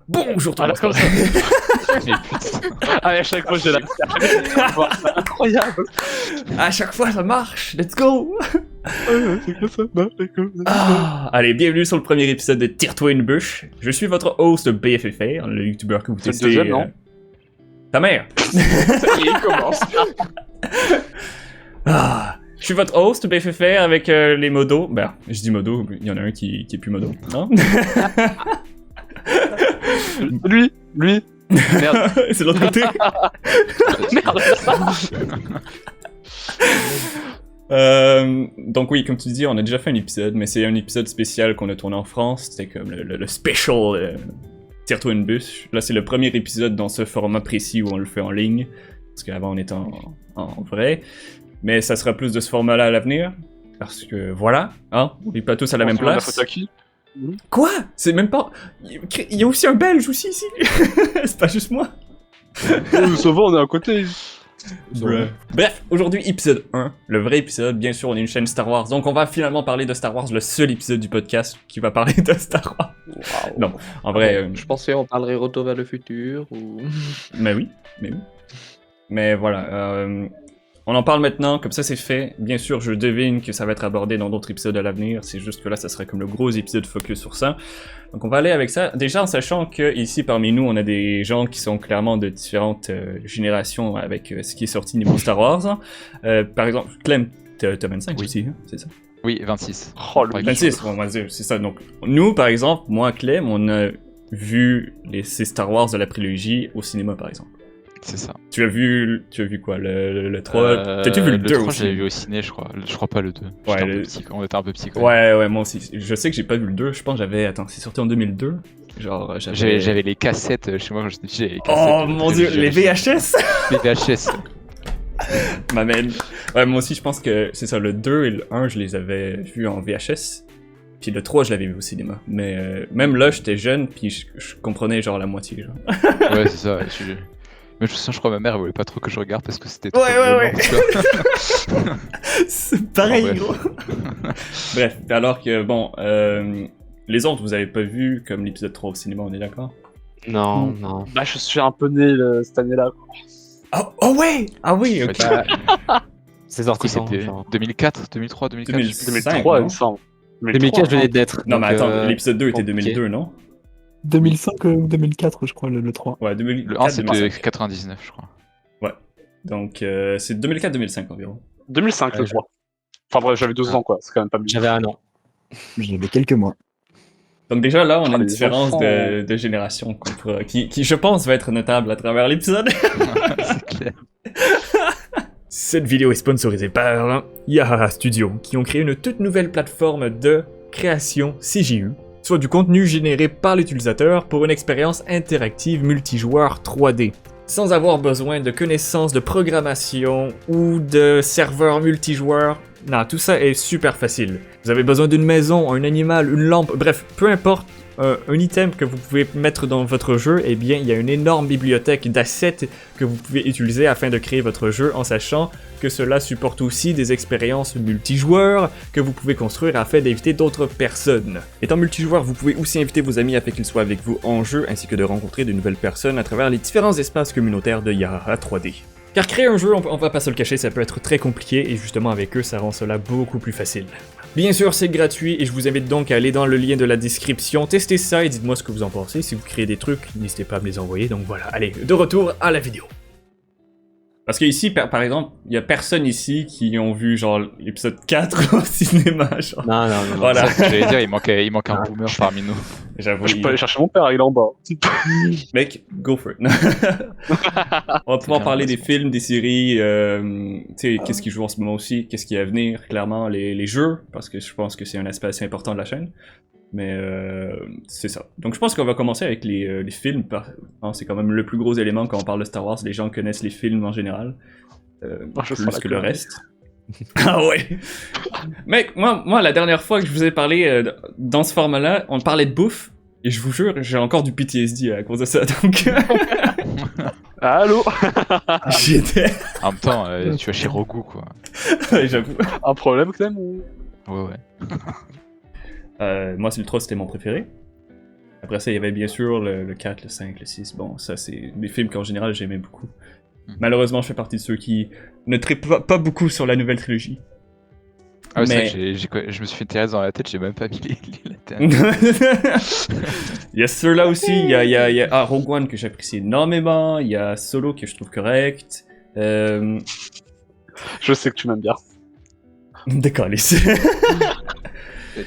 Bonjour tout le monde. Comme ça. Mais putain. Ah, à chaque fois, j'ai la c'est incroyable. À chaque fois ça marche, let's go. C'est que ça marche, Allez, bienvenue sur le premier épisode de Tire-toi une bûche. Je suis votre host BFFR, le youtubeur que vous C'est le testez. deuxième, non? Ta mère. Ça y est, il commence. Je suis votre host BFFR avec les modos. Ben, je dis modos, il y en a un qui est plus modo, non? Lui. Merde. C'est l'autre côté. Donc oui, comme tu dis, on a déjà fait un épisode, mais c'est un épisode spécial qu'on a tourné en France. C'était comme le special Tire-toi une bûche. Là, c'est le premier épisode dans ce format précis où on le fait en ligne, parce qu'avant on était en vrai. Mais ça sera plus de ce format-là à l'avenir, parce que voilà, hein, on n'est pas tous à la même place. La faute à qui? Quoi? C'est même pas... Il y a aussi un Belge aussi ici. C'est pas juste moi. Ça va, on est à côté. Bref, aujourd'hui épisode 1, le vrai épisode, bien sûr on est une chaîne Star Wars, donc on va finalement parler de Star Wars, le seul épisode du podcast qui va parler de Star Wars. Wow. Non, en vrai... Je pensais on parlerait Retour vers le futur ou... Mais oui. Mais voilà, on en parle maintenant, comme ça c'est fait. Bien sûr, je devine que ça va être abordé dans d'autres épisodes à l'avenir, c'est juste que là, ça serait comme le gros épisode focus sur ça. Donc on va aller avec ça, déjà en sachant que ici parmi nous, on a des gens qui sont clairement de différentes générations avec ce qui est sorti niveau Star Wars. Par exemple, Clem, t'as 25 aussi, hein, c'est ça? Oui, 26. Oh, le 26, on va dire, c'est ça. Donc nous, par exemple, moi, Clem, on a vu ces Star Wars de la prélogie au cinéma, par exemple. C'est ça. Tu as vu quoi, le 3? T'as-tu vu le 2 3, aussi? je l'avais vu au ciné, je crois. Je crois pas le 2. Ouais, On était un peu petit quand même. Ouais, moi aussi. Je sais que j'ai pas vu le 2. Je pense que j'avais... Attends, c'est sorti en 2002? Genre, J'avais les cassettes chez moi quand j'étais petit. J'avais les cassettes Oh mon dieu, les VHS! Les VHS. M'amène. Ouais, moi aussi, je pense que c'est ça. Le 2 et le 1, je les avais vus en VHS. Puis le 3, je l'avais vu au cinéma. Mais même là, j'étais jeune, puis je comprenais genre la moitié. Genre. Ouais, c'est ça. Mais je crois que ma mère elle voulait pas trop que je regarde parce que c'était trop Ouais. violent, C'est pareil, Oh, gros. Bref, alors que, bon, les autres, vous avez pas vu comme l'épisode 3 au cinéma, on est d'accord? Non. Bah, je suis un peu né cette année-là. Oh ouais! Ah oui, ok. C'est sorti quand, C'était genre 2004, 2003, 2004. 2003, il me semble. 2004, je venais d'être. Non, mais donc, attends, l'épisode 2 était compliqué. 2002, non? 2005 ou 2004, je crois, le 3. Ouais, 2004, Le 1 c'était 2005. 99, je crois. Donc, c'est 2004-2005 environ. 2005, Ouais, le 3. Enfin bref, j'avais 12 ans, quoi. C'est quand même pas bien. J'avais un an. J'avais quelques mois. Donc déjà là, on a une les différence enfants. de génération qui, je pense, va être notable à travers l'épisode. C'est clair. Cette vidéo est sponsorisée par Yahaha Studio, qui ont créé une toute nouvelle plateforme de création CGU, soit du contenu généré par l'utilisateur pour une expérience interactive multijoueur 3D. Sans avoir besoin de connaissances de programmation ou de serveurs multijoueurs, non, tout ça est super facile. Vous avez besoin d'une maison, un animal, une lampe, bref, peu importe un item que vous pouvez mettre dans votre jeu, eh bien, il y a une énorme bibliothèque d'assets que vous pouvez utiliser afin de créer votre jeu en sachant que cela supporte aussi des expériences multijoueurs que vous pouvez construire afin d'inviter d'autres personnes. Étant multijoueur, vous pouvez aussi inviter vos amis afin qu'ils soient avec vous en jeu ainsi que de rencontrer de nouvelles personnes à travers les différents espaces communautaires de Yahaha 3D. Car créer un jeu, on va pas se le cacher, ça peut être très compliqué et justement avec eux, ça rend cela beaucoup plus facile. Bien sûr, c'est gratuit et je vous invite donc à aller dans le lien de la description, tester ça et dites-moi ce que vous en pensez. Si vous créez des trucs, n'hésitez pas à me les envoyer. Donc voilà, allez, de retour à la vidéo. Parce que ici, par exemple, il y a personne ici qui ont vu genre l'épisode 4 au cinéma. Genre. Non. Voilà. C'est ce que j'allais dire, il manque un boomer parmi nous. J'avoue. Je peux aller chercher mon père, il est en bas. Mec, go for it. On va pouvoir parler des films, des séries, tu sais, qu'est-ce qui joue en ce moment aussi, qu'est-ce qui est à venir, clairement, les jeux, parce que je pense que c'est un aspect assez important de la chaîne. Mais c'est ça. Donc je pense qu'on va commencer avec les films. C'est quand même le plus gros élément quand on parle de Star Wars. Les gens connaissent les films en général. Je Plus sens que la le classe. reste. Ah ouais! Mec, moi, la dernière fois que je vous ai parlé dans ce format-là, on parlait de bouffe. Et je vous jure, j'ai encore du PTSD à cause de ça. Donc, Allô? j'étais... En même temps, tu vas chez Rogu, quoi. Ouais, j'avoue. Un problème, Clem ou... Ouais. Moi, c'est le 3, c'était mon préféré. Après ça, il y avait bien sûr le 4, le 5, le 6. Bon, ça, c'est des films qu'en général, j'aimais beaucoup. Malheureusement, je fais partie de ceux qui ne trippent pas beaucoup sur la nouvelle trilogie. Ah ouais, Mais- c'est vrai que je me suis fait Thérèse dans la tête, j'ai même pas mis la tête. Il y a ceux-là aussi, il y a Rogue One que j'apprécie énormément, il y a Solo que je trouve correct. Je sais que tu m'aimes bien. Décalisse.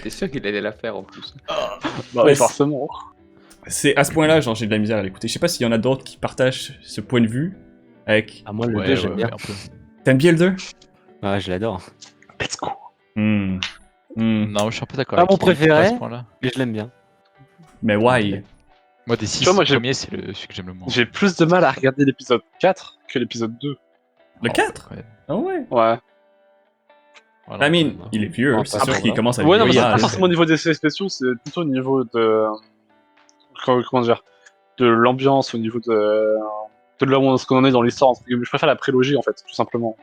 T'es sûr qu'il allait la faire en plus. Bah Ouais, oui, forcément. C'est à ce point-là, genre j'ai de la misère à l'écouter. Je sais pas s'il y en a d'autres qui partagent ce point de vue avec... Ah, moi, le Ouais, 2, j'aime ouais, bien. un peu. T'aimes bien le 2? Ouais, je l'adore. Let's go. Hmm. Non, je suis un peu d'accord Pas avec mon Kevin, préféré. à ce point-là. Mais je l'aime bien. Mais why? Moi, des 6 vois, moi, j'ai- premiers, c'est celui que j'aime le moins. J'ai plus de mal à regarder l'épisode 4 que l'épisode 2. Le 4? Ouais. Ah ouais? Ouais. Voilà. I mean, il est vieux, Non, c'est pas sûr trop, qu'il hein. commence à Ouais, non, mais c'est vieillir, pas là. forcément au niveau des effets spéciaux, c'est plutôt au niveau de. Comment dire? De l'ambiance, au niveau de là où ce qu'on en est dans l'histoire. entre guillemets. Je préfère la prélogie, en fait, tout simplement.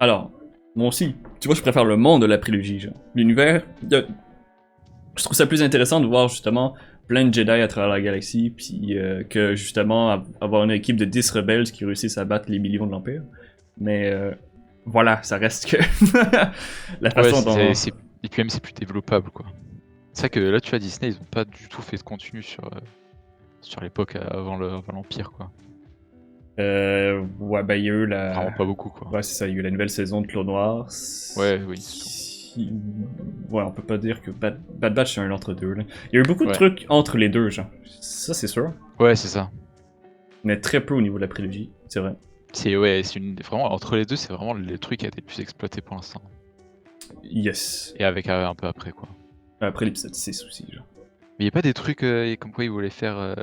Alors, moi aussi, tu vois, je préfère le monde de la prélogie, genre. L'univers, je trouve ça plus intéressant de voir justement plein de Jedi à travers la galaxie, puis que justement avoir une équipe de 10 rebelles qui réussissent à battre les millions de l'Empire. Mais voilà, ça reste que la Ouais, façon dont... et puis même, c'est plus développable, quoi. C'est vrai que là, tu vois, Disney, ils ont pas du tout fait de contenu sur l'époque avant l'Empire, quoi. Ouais, bah il y a eu la... Vraiment pas beaucoup, quoi. Ouais, c'est ça, il y a eu la nouvelle saison de Clone Wars. Ouais, oui. Ouais, on peut pas dire que Bad Batch c'est un entre-deux, là. Il y a eu beaucoup de Ouais. trucs entre les deux, genre. Ça, c'est sûr. Ouais, c'est ça. Mais très peu au niveau de la prélogie, c'est vrai. Vraiment, entre les deux, c'est vraiment le truc qui a été le plus exploité pour l'instant. Yes. Et avec un peu après, quoi. Après l'épisode 6 aussi, genre. Mais y a pas des trucs comme quoi ils voulaient faire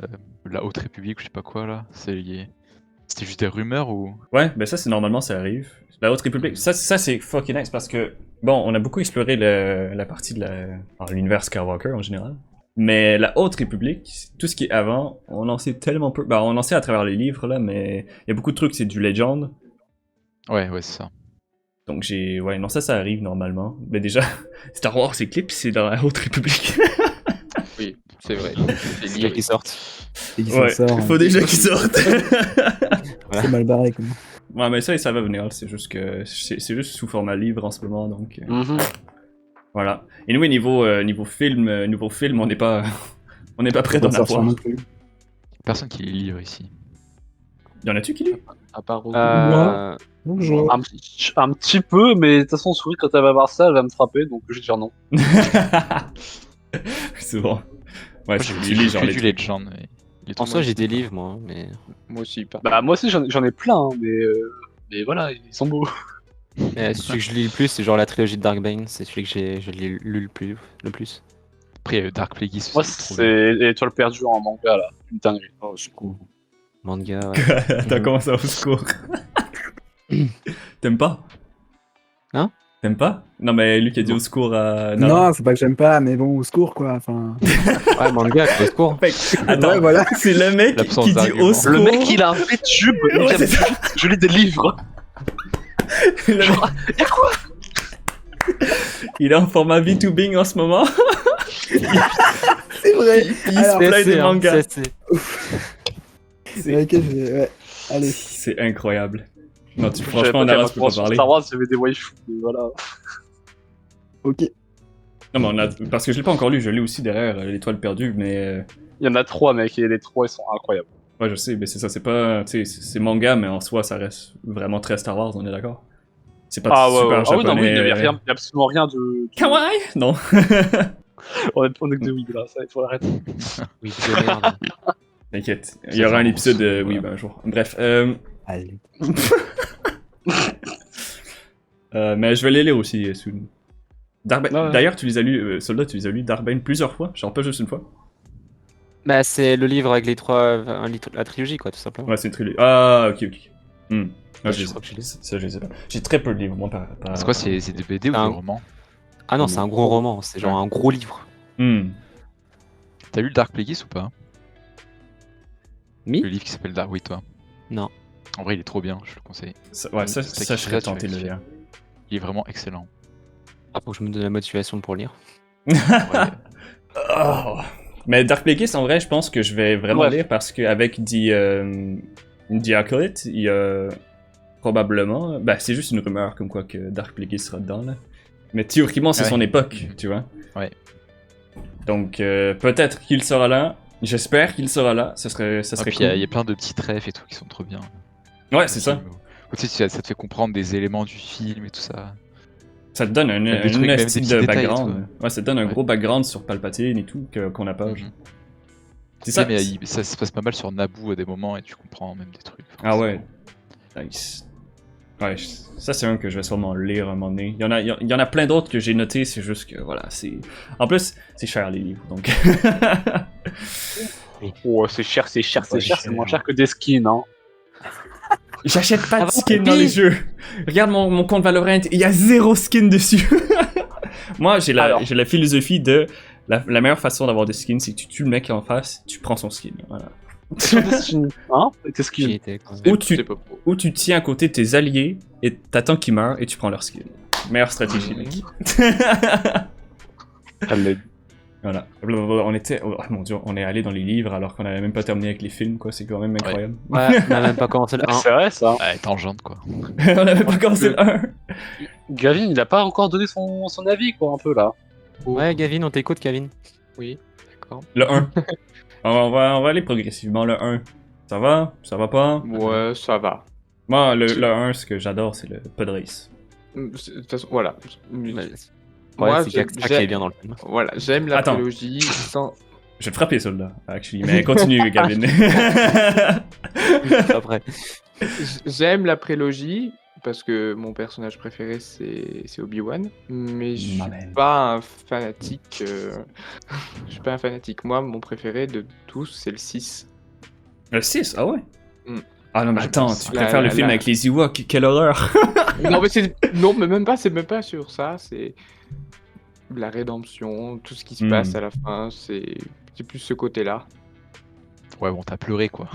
la Haute République ou je sais pas quoi, là? C'était juste des rumeurs ou... Ouais, ben ça, c'est normalement, ça arrive. La Haute République, ça c'est fucking nice parce que, bon, on a beaucoup exploré la partie de l'univers Skywalker en général. Mais la Haute République, tout ce qui est avant, on en sait tellement peu. Ben, on en sait à travers les livres, là, mais il y a beaucoup de trucs, c'est du Legend. Ouais, c'est ça. Donc ouais, non, ça arrive normalement. Mais déjà, Star Wars Eclipse, c'est dans la Haute République. Oui, c'est vrai. Les C'est livres vrai. qui sortent. Et qui s'en Ouais, sort, faut déjà qu'ils sortent. c'est mal barré, quoi. Ouais, mais ça va venir, c'est juste que c'est juste sous format livre en ce moment, donc voilà. Et nous, niveau film, on n'est pas prêt d'en Pas sortir avoir. non plus. Personne qui les livre ici. Y'en a-tu qui lit? À part Bonjour. Un petit peu, mais de toute façon, Souris, quand elle va voir ça, elle va me frapper, donc je vais dire non. C'est bon. Ouais, Moi, tu j'ai lis lu genre que les du trucs. Legend. Mais il est En trop soi, moche. j'ai des livres, moi, mais. Moi aussi, pas. Bah, moi aussi, j'en ai plein, hein, mais voilà, ils sont beaux. Mais celui que je lis le plus, c'est genre la trilogie de Darkbane, c'est celui que je l'ai lu le plus. Après, il y a Dark Plagueis aussi. Moi, trop bien. c'est Étoile perdue en manga, là. Une dinguerie. Oh, c'est cool. Manga, ouais. T'as commencé au secours. T'aimes pas? Hein? T'aimes pas? Non, mais lui qui a dit au secours à... Non, c'est pas que j'aime pas, mais bon, au secours, quoi. Enfin. Ouais, manga, quoi, au secours. Attends, Ouais, voilà. c'est le mec L'absence qui dit d'argument. au secours. Le mec, il a un vrai tube, il Ouais, vient c'est ça. je lis des livres. Le mec- Y'a quoi? Il est en format VTubing en ce moment. C'est vrai. Il Alors, se plaint des hein, mangas. Ouais, ok, ouais. Allez. C'est incroyable. Non, J'avais franchement, fait Nara, ma tu peux pas promotion parler. Star Wars, j'avais des waifus, mais voilà. Ok. Non, mais parce que je l'ai pas encore lu, je l'ai aussi derrière l'étoile perdue, mais Il y en a 3, mec, et les 3, ils sont incroyables. ouais, je sais, mais c'est ça, c'est pas, tu sais, c'est manga, mais en soi, ça reste vraiment très Star Wars, on est d'accord. C'est pas Ah ouais, super ouais. Ah oui, non, oui, il y japonais. avait absolument rien de. Kawaii, non. On est que de weeb là, ça, il faut arrêter. Oui, de merde. T'inquiète, il y C'est aura un vraiment épisode, ça, oui, voilà. ben, un jour. Bref, Allez. mais je vais les lire aussi, soon. Darbane- Ouais. D'ailleurs, tu les as lus, Soldat, tu les as lus Darbane plusieurs fois, genre pas juste une fois. Bah, c'est le livre avec les trois. La trilogie, quoi, tout simplement. Ouais, c'est une trilogie. Ah, ok. Ah, Je je crois que je l'ai. ça, je les ai pas. J'ai très peu de livres, moi, pas... C'est quoi, c'est des BD ou des Un- romans? Ah non, c'est un gros roman, c'est genre un gros livre. T'as lu le Dark Plagueis ou pas? Mi Le livre qui s'appelle Dark, oui, toi. Non. En vrai, il est trop bien, je le conseille. Ouais, ça, C'est ça, qui je serais reste, tenté de le tu vas lire. Il est vraiment excellent. Faut que je me donne la motivation pour lire. Ouais. Oh, Mais Dark Plagueis, en vrai, je pense que je vais vraiment Ouais. lire parce qu'avec The Acolyte, il y a probablement. Ben, c'est juste une rumeur comme quoi que Dark Plagueis sera dedans, là. Mais théoriquement, c'est Ouais. son époque, tu vois. Ouais. Donc, peut-être qu'il sera là. J'espère qu'il sera là. Ça serait Puis cool. il y a plein de petits trèfles et tout qui sont trop bien. Ouais, c'est ça. Tu sais, ça te fait comprendre des éléments du film et tout ça. Ça te donne un Même des trucs, même des style petits de détails et background. Ouais, ça te donne un Ouais. gros background sur Palpatine et tout qu'on n'a pas. Mhm. genre. C'est Tu ça. sais, mais ça se passe pas mal sur Naboo à des moments et tu comprends même des trucs. Enfin, Ah c'est ouais. bon. Nice. Ouais, ça c'est un que je vais sûrement lire un moment donné. Il y en a plein d'autres que j'ai notés, c'est juste que voilà, c'est. En plus, c'est cher les livres, donc. Oh, c'est cher, c'est cher, c'est Ouais, cher, cher. c'est moins cher que des skins, hein. J'achète pas de va, skin dans les jeux. Regarde mon compte Valorant, il y a 0 skin dessus. Moi, j'ai Alors. la philosophie de la meilleure façon d'avoir des skins, c'est que tu tues le mec en face, tu prends son skin. Voilà. Sur des skins, hein, tes J'y skins. étais quand même. Ou tu, C'est pas faux. ou tu tiens à côté de tes alliés et t'attends qu'ils meurent et tu prends leur skin. Meilleure stratégie, mec. Voilà. On était. Oh mon dieu, on est allé dans les livres alors qu'on avait même pas terminé avec les films, quoi. C'est quand même incroyable. Ouais, on a même pas commencé le 1. C'est vrai, ça. Ouais, tangente quoi. on avait pas commencé le 1. Gavin, il a pas encore donné son avis, quoi, un peu, là. Ouais, Gavin, on t'écoute, Gavin. Oui, d'accord. Le 1. on va aller progressivement. Le 1. Ça va? Ça va pas? Ouais, ça va. Moi, le 1, ce que j'adore, c'est le Pod Race. De toute façon, voilà. Ouais, Moi, c'est j'aime- ça qui est bien dans le film. Voilà, j'aime la Attends. trilogie sans. Je vais te frapper, celui-là, actually. Mais continue, Gavin. Après. J'aime la prélogie parce que mon personnage préféré c'est Obi-Wan, mais je suis Ma man. pas un fanatique. Je suis pas un fanatique. Moi, mon préféré de tous, c'est le 6. Le 6, ah ouais? Hmm. Ah non, mais Je attends, pense. tu préfères le film avec les Ewoks, quelle horreur! non, mais même pas. C'est même pas sur ça. C'est la rédemption, tout ce qui se passe à la fin. C'est plus ce côté-là. Ouais, bon, t'as pleuré quoi.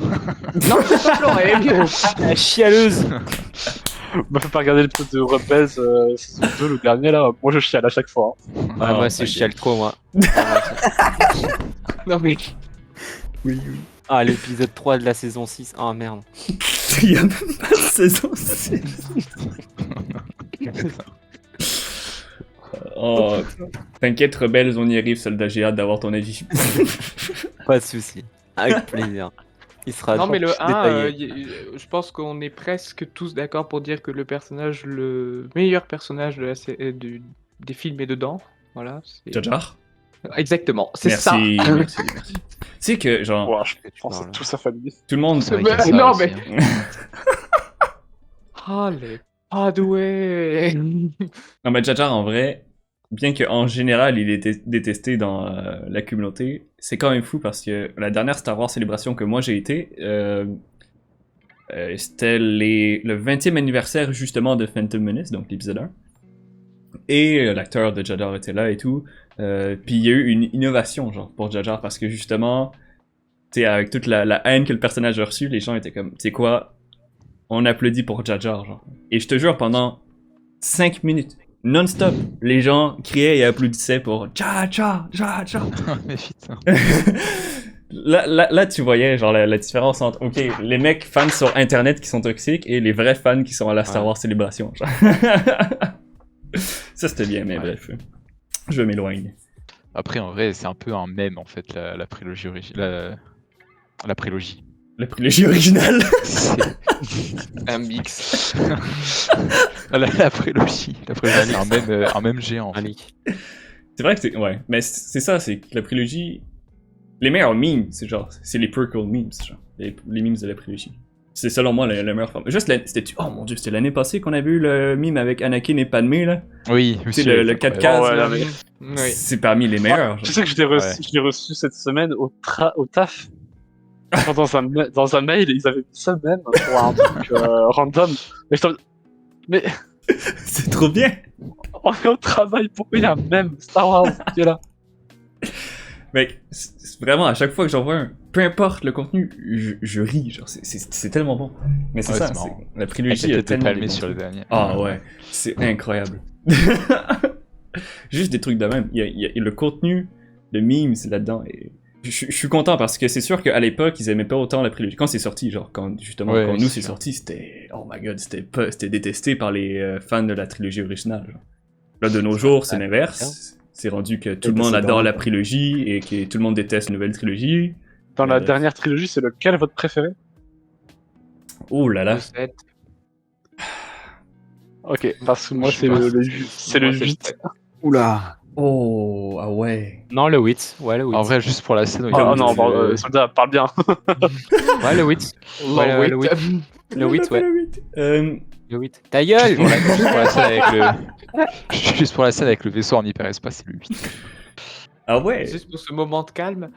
Non, j'ai pas pleuré. La chialeuse. Me fais pas regarder le truc de Rebels saison 2, le dernier, là. Moi, je chiale à chaque fois. Hein. Ah, moi, c'est ok. chiale trop, moi. Non, mais Oui, oui. Ah, l'épisode 3 de la saison 6. Ah, merde. Il y a même pas de saison 6. Oh, t'inquiète, Rebelles, on y arrive, soldat, j'ai hâte d'avoir ton avis. Pas de soucis. Avec plaisir. Il sera non, mais le toujours 1, détaillé. je pense qu'on est presque tous d'accord pour dire que le meilleur personnage de des films est dedans. Voilà. Jar Jar? Exactement, c'est Merci, ça. merci, merci. Tu sais que, genre, Ouais, je Que tu pense parles. que tout sa famille. tout le monde... C'est Ouais, il y a vrai, ça non, aussi, mais- hein. Ah, les Padway. Non, mais Jar Jar, en vrai, bien qu'en général, il était détesté dans la communauté, c'est quand même fou parce que la dernière Star Wars célébration que moi j'ai été, c'était le 20e anniversaire justement de Phantom Menace, donc l'épisode 1. Et l'acteur de Jar Jar était là et tout. Puis il y a eu une innovation, genre, pour Jar Jar parce que justement, tu sais, avec toute la haine que le personnage a reçue, les gens étaient comme, tu sais quoi, on applaudit pour Jar Jar, genre. Et je te jure, pendant 5 minutes, non-stop, les gens criaient et applaudissaient pour Jar Jar, Jar Jar. Mais putain. Là, tu voyais genre la différence entre, ok, les mecs fans sur Internet qui sont toxiques et les vrais fans qui sont à la Star Ouais. Wars célébration. Genre. Ça, c'était bien, mais Ouais. bref. Je m'éloigne. Après, en vrai, c'est un peu un mème en fait, la prélogie la prélogie. La trilogie originale. C'est- Un mix. la prélogie. La prélogie, c'est un mème géant. en fait. Malik. C'est vrai que c'est. Ouais, mais c'est ça, c'est que la prélogie. Les meilleurs memes, c'est genre. C'est les prequel memes, genre. Les memes de la prélogie. C'est selon moi la meilleure forme. Juste, c'était. Oh mon dieu, c'était l'année passée qu'on a vu le meme avec Anakin et Padmé, là. Oui, Tu sais, le 4 cases. Ouais, là. là, mais- Oui. C'est parmi les meilleurs. Tu genre. sais que je l'ai reçu cette semaine au taf. Genre dans un mail, ils avaient mis ça même pour un truc random. Mais C'est trop bien. on est au travail, pourquoi il y a un même Star Wars qui est là? Mec, c'est vraiment à chaque fois que j'en vois un, peu importe le contenu, je ris, genre c'est tellement bon. Mais c'est Ouais, ça, c'est marrant. la Avec trilogie la a tête de tellement palmé des bons sur le trucs. dernier. Ah ouais, c'est incroyable. Juste des trucs de même. Il y a le contenu de memes là-dedans. Et je suis content parce que c'est sûr qu'à l'époque, ils aimaient pas autant la prélogie. Quand c'est sorti, genre, quand, justement, Ouais, quand nous c'est c'est sûr. sorti, c'était. Oh my god, c'était détesté par les fans de la trilogie originale. Genre. Là, de nos jours, c'est l'inverse. C'est rendu que tout le monde adore la prélogie et que tout le monde déteste la nouvelle trilogie. Dans la dernière trilogie, c'est lequel votre préféré? Oh là là. Le 7. Ok, parce que moi, Je c'est pense le que 8. C'est le 8. Oula. Oh, ah ouais. Non, le 8. Ouais, le 8. En vrai, juste pour la scène où il Ah non, soldat, parle bien. Ouais, le 8. Ouais, le 8. Le 8, ouais. Le 8. Ta gueule! juste pour la scène avec le... Juste pour la scène avec le vaisseau en hyperespace, c'est le 8. Ah ouais. Juste pour ce moment de calme.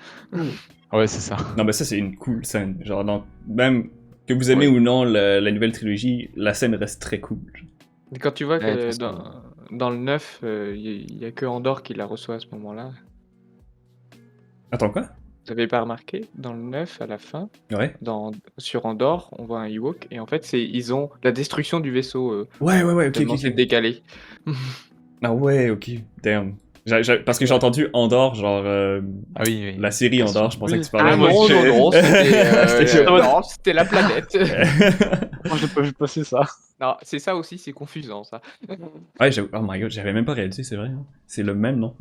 Ouais, c'est ça. Non, mais ça, c'est une cool scène. Genre, même que vous aimez ou non la nouvelle trilogie, la scène reste très cool. Et quand tu vois Ouais, de que toute façon. dans le 9, il y a que Andorre qui la reçoit à ce moment-là. Attends, quoi? Vous avez pas remarqué? Dans le 9, à la fin, Ouais. sur Andorre, on voit un Ewok, et en fait, ils ont la destruction du vaisseau, Ouais, ok, tellement c'est décalé. Ah ouais, ok. Damn. Parce que j'ai entendu Andorre, genre, Ah oui, oui. la série Andorre, je pensais que tu parlais. Ah moi, non, j'ai- non, c'était C'était- non, c'était la planète. Moi, je l'ai pas vu passer ça. Non, c'est ça aussi, c'est confusant, ça. Ouais, oh my god, j'avais même pas réalisé, c'est vrai. Hein. C'est le même nom.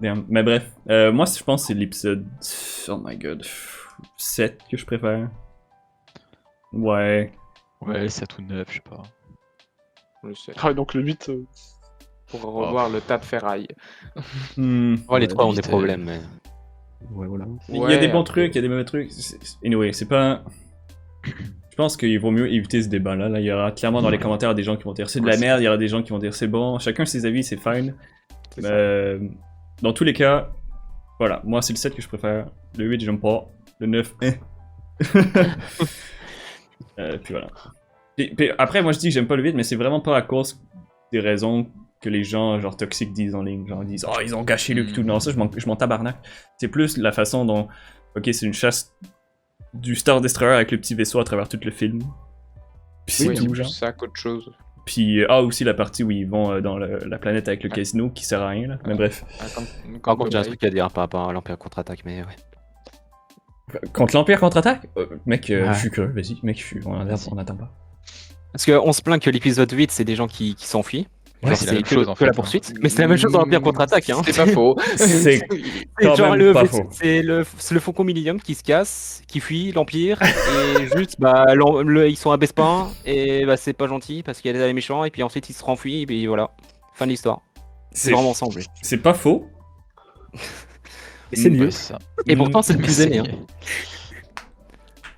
Damn. Mais bref, moi, je pense que c'est l'épisode. Oh my god. 7 que je préfère. Ouais. Ouais, 7 ou 9, je sais pas. Le 7. Ah, donc le 8. Pour revoir le tas de ferraille. Hmm. Ouais, les trois ont des vite, problèmes. Mais... Ouais, voilà. Il y a des bons après- trucs, il y a des mauvais trucs. Anyway, c'est pas. Je pense qu'il vaut mieux éviter ce débat-là. Là, il y aura clairement dans les commentaires des gens qui vont dire c'est de la Ouais, c'est merde, il y aura des gens qui vont dire c'est bon. Chacun ses avis, c'est fine. C'est ça. Dans tous les cas, voilà, moi c'est le 7 que je préfère. Le 8, j'aime pas. Le 9, puis voilà. Puis après, moi je dis que j'aime pas le 8, mais c'est vraiment pas à cause des raisons que les gens genre toxiques disent en ligne. Genre ils disent oh ils ont gâché Luke et tout. Non, ça je m'en tabarnak. C'est plus la façon dont, ok, c'est une chasse du Star Destroyer avec le petit vaisseau à travers tout le film. Puis c'est Oui, c'est tout, plus genre. ça qu'autre chose. Puis aussi la partie où ils vont dans la planète avec le casino qui sert à rien là. Mais bref. Ah, Par contre, j'ai un truc à dire par rapport à l'Empire contre-attaque, mais ouais. Contre l'Empire contre-attaque mec, Ouais. je suis curieux, vas-y, mec, on attend pas. Parce qu'on se plaint que l'épisode 8, c'est des gens qui s'enfuient. Ouais, Genre, c'est la même chose, en que la fait, poursuite. Mais c'est la même chose dans l'Empire contre-attaque, hein. C'est pas faux. C'est quand genre même pas faux. c'est le Faucon Millennium qui se casse, qui fuit l'Empire, et juste, bah, ils sont à Bespin, et bah, c'est pas gentil parce qu'il y a des méchants, et puis ensuite ils se renfuient, et puis voilà. Fin de l'histoire. C'est vraiment ensemble. C'est pas faux. Et c'est mieux. Ouais, c'est ça. Et pourtant, c'est le Mais plus aimé. Hein.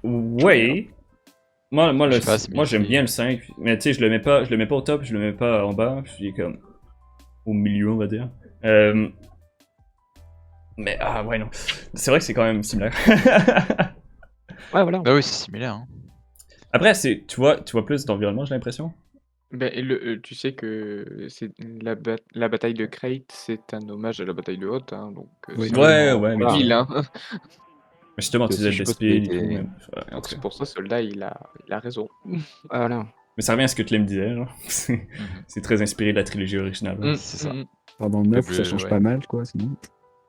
Ouais. Moi, Je sais pas, c'est moi mieux, j'aime c'est- bien le 5, mais tu sais, je le mets pas au top, je le mets pas en bas, je suis comme au milieu, on va dire. Mais ah ouais, non. C'est vrai que c'est quand même similaire. Ouais, voilà. Bah oui, c'est similaire. Hein. Après, tu vois plus d'environnement, j'ai l'impression. Ben, tu sais que c'est la bataille de Crate, c'est un hommage à la bataille de Hoth, hein, donc Oui. c'est Ouais, vraiment ouais, mais utile, hein. Mais justement, tu Aussi, disais je le suppose DSP, que et tout, t'es- mais... ouais, en Donc tout c'est cas. pour ça, Soldat, il a raison. Voilà. Mais ça revient à ce que Clem disait, genre. C'est très inspiré de la trilogie originale. hein. C'est ça. Enfin, dans le 9, Le- ça change ouais. pas mal, quoi, sinon.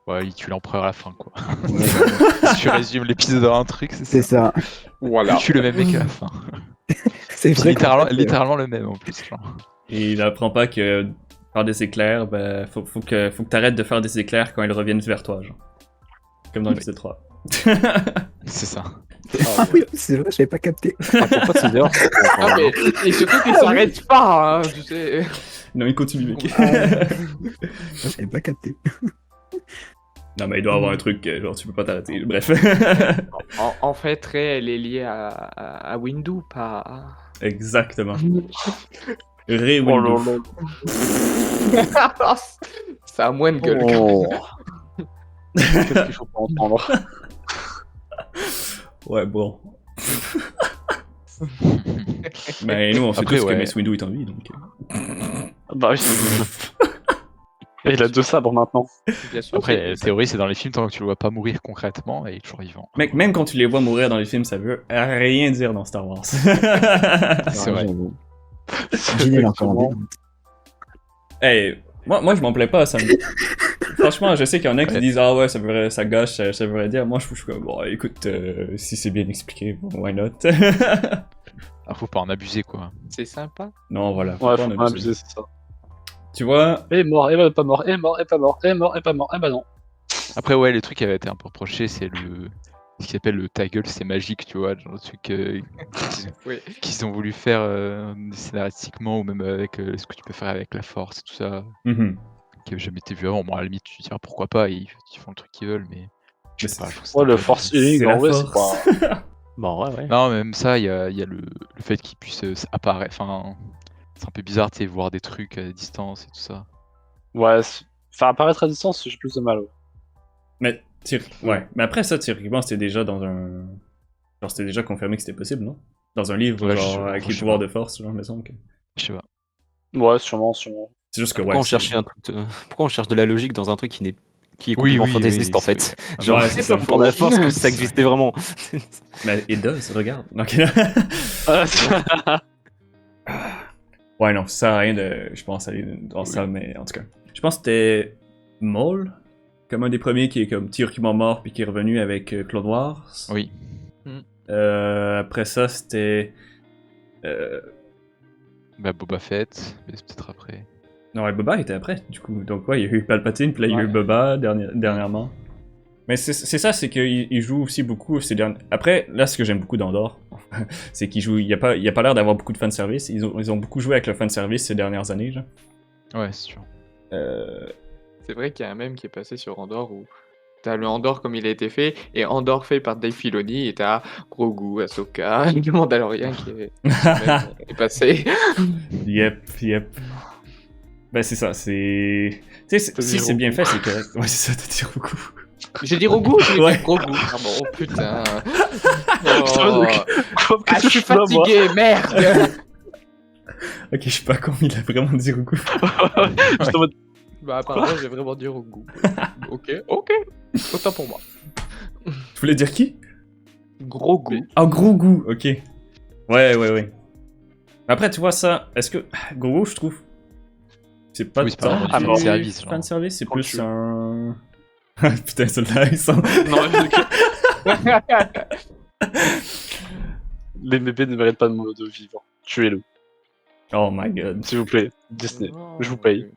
Ouais, il tue l'empereur à la fin, quoi. Ouais, Si tu résumes l'épisode en un truc, c'est c'est ça. ça. Voilà. Il tue le même mec à la fin. C'est C'est vrai. littéralement le même en plus. Genre. Et il apprend pas que faire des éclairs, ben, faut que t'arrêtes de faire des éclairs quand ils reviennent vers toi, genre. Comme dans l'épisode 3. C'est ça. Ah oui, c'est vrai, j'avais pas capté. Pourquoi c'est dehors Ah, mais, et surtout qu'il s'arrête pas, hein, tu sais. Non, il continue, mec. J'avais pas capté. Non, mais il doit avoir un truc, genre, tu peux pas t'arrêter. Bref. En fait, Rey, elle est liée à Windu, pas à... Exactement. Ré Oh Windows. là là. Ça a moins de gueule. Oh. Qu'est-ce qu'il faut pas entendre? Ouais, bon. Mais nous, on sait Après, tous que ouais. Mace Windu est en vie, donc... Bah oui. Et il a 2 sabres maintenant. Bien sûr, Après, la théorie, c'est dans les films, tant que tu le vois pas mourir concrètement, et il est toujours vivant. Mec, même quand tu les vois mourir dans les films, ça veut rien dire dans Star Wars. C'est vrai. J'avoue. Ginny, elle est encore en vie. Hey, moi je m'en plais pas, ça me... franchement, je sais qu'il y en a qui Ouais. disent ah ouais, ça gâche, ça veut dire. Moi, je suis comme bon, écoute, si c'est bien expliqué, why not? Ah, faut pas en abuser, quoi. C'est sympa. Non, voilà. Ouais, pas en faut pas abuser. abuser, c'est ça. Tu vois, Et mort, et pas mort, et mort, et pas mort, et mort, et pas mort, et bah non. Après, ouais, le truc qui avait été un peu reproché, c'est ce qui s'appelle le ta gueule, c'est magique, tu vois, genre le truc Oui. qu'ils ont voulu faire scénaristiquement ou même avec ce que tu peux faire avec la force et tout ça, mhm. qui avait jamais été vu avant. Bon, à la limite, tu te dis ah, pourquoi pas, ils font le truc qu'ils veulent, mais je Mais sais pas, c'est- je trouve ça Ouais, un le peu force abusé. healing, c'est en la vrai, c'est force. pas. Bon, ouais. Non, même ça, il y a le fait qu'ils puissent apparaître. Enfin, c'est un peu bizarre, tu sais, voir des trucs à distance et tout ça. Ouais, faire apparaître à distance, j'ai plus de mal. Ouais. Mais, ouais. Mais après ça, théoriquement, c'était déjà dans un. Genre, c'était déjà confirmé que c'était possible, non? Dans un livre, Ouais, genre, avec je les sais pouvoirs pas. de force, genre, il me semble que. Je sais pas. Ouais, sûrement, sûrement. C'est juste que, Pourquoi ouais. on cherchait un truc pourquoi on cherche de la logique dans un truc qui est Oui, complètement oui, fantaisiste oui, en fait. c'est- Genre, Ouais, c'est ça. pour la force que ça C'est existait vraiment. Mais it does, regarde. Donc, ouais, non, ça sert à rien de, je pense, aller dans ça, mais en tout cas. Je pense que c'était Maul, comme un des premiers qui est comme théoriquement mort puis qui est revenu avec Claude Noir. Oui. Après ça, c'était. Bah, Boba Fett, mais c'est peut-être après. Non, ouais, Boba était après, du coup. Donc, ouais, il y a eu Palpatine, puis là, il y a eu Ouais. Boba dernièrement. Mais c'est ça, c'est qu'il joue aussi beaucoup ces derniers. Après, là, ce que j'aime beaucoup d'Andorre, c'est qu'il joue. Il y a pas l'air d'avoir beaucoup de fanservice. Ils ont beaucoup joué avec le fanservice ces dernières années, genre. Ouais, c'est sûr. C'est vrai qu'il y a un mème qui est passé sur Andorre où t'as le Andorre comme il a été fait, et Andorre fait par Dave Filoni, et t'as Grogu, Ahsoka, le Mandalorian qui est passé. Yep. Ben, c'est ça, c'est. Tu sais, si c'est bien fait, c'est correct. Ouais, c'est ça, t'as dit beaucoup. J'ai dit Grogu, j'ai Ouais. dit Grogu. Ah bon, oh putain. Quoi, Ah, je suis fatigué, merde. Ok, je suis pas con, il a vraiment dit beaucoup. Juste en mode, Bah apparemment j'ai vraiment dit Grogu. Ok, autant pour moi. Tu voulais dire qui? Grogu. Ah, Grogu, ok. Ouais. Après, tu vois ça, est-ce que. Grogu, je trouve. C'est pas Oui, c'est pas vraiment du fanservice, genre. Fanservice, c'est Quand plus tu- un. Putain, ceux-là, ils sont. Non, les bébés ne méritent pas de vivre. Tuez-le, Oh my god. s'il vous plaît. Disney, je vous paye.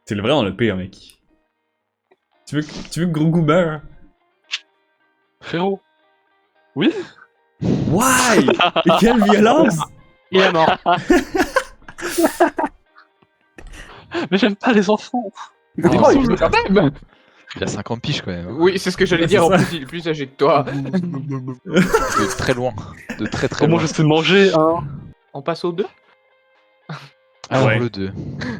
C'est vraiment le pire, mec. Tu veux que Grogu meure? Frérot. Oui. Why? Et quelle violence! Il est mort. Mais j'aime pas les enfants. Mais Oh, bon, putain. quand même. Il a 50 piges quand même. Hein. Oui, c'est ce que j'allais Ouais, dire, en c'est ça. plus il est plus âgé que toi. De très loin. De très très Comment loin. je sais manger, hein? On passe au 2? Alors Ouais. le 2.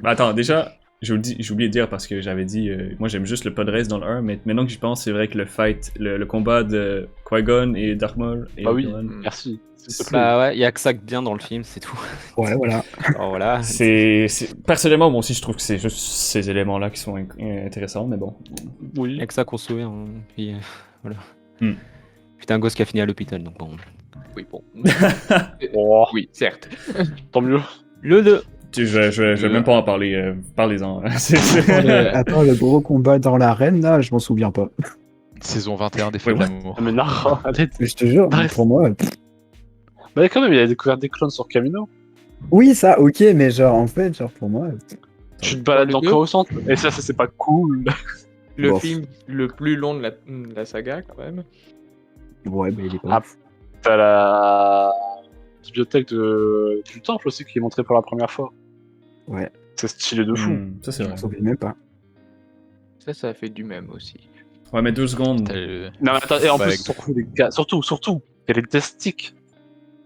Bah attends, déjà, j'ai oublié de dire parce que j'avais dit, moi j'aime juste le pod race dans le 1, mais maintenant que j'y pense, c'est vrai que le fight, le combat de Qui-Gon et Darth Maul et Ah oui, Obi-Wan, merci. S'il te plaît. Bah ouais, il y a que ça de bien dans le film, c'est tout. Ouais, voilà. Alors voilà. personnellement, moi aussi je trouve que c'est juste ces éléments-là qui sont intéressants, mais bon. Il y Oui. a que ça qu'on se souvient. Hein. Puis voilà. Hmm. Puis t'as un gosse qui a fini à l'hôpital, donc bon. Oui, bon. Oh, Oui, certes. tant mieux. Le 2. Je vais même pas en parler, parlez-en. C'est- Attends, le gros combat dans l'arène, là, je m'en souviens pas. Saison 21 des Feux Ouais, de what? l'amour. Ah, mais non, allez. Mais je te jure, Bref. pour moi. Bah, quand même, il a découvert des clones sur Camino. Oui, ça, ok, mais genre, en fait, genre, pour moi. Tu te balades le encore au centre. Et ça, c'est pas cool. Le Bof. film le plus long de la saga, quand même. Ouais, mais il est pas Ah. ouf. T'as la bibliothèque du temple aussi qui est montrée pour la première fois. Ouais. C'est stylé de fou. Ça c'est Je vrai. m'en souviens même pas. Ça a fait du même aussi. Ouais, mais 2 secondes. T'as le- Non, mais attends, et en Bah, plus, avec- surtout, les gars, surtout, il y a les testiques.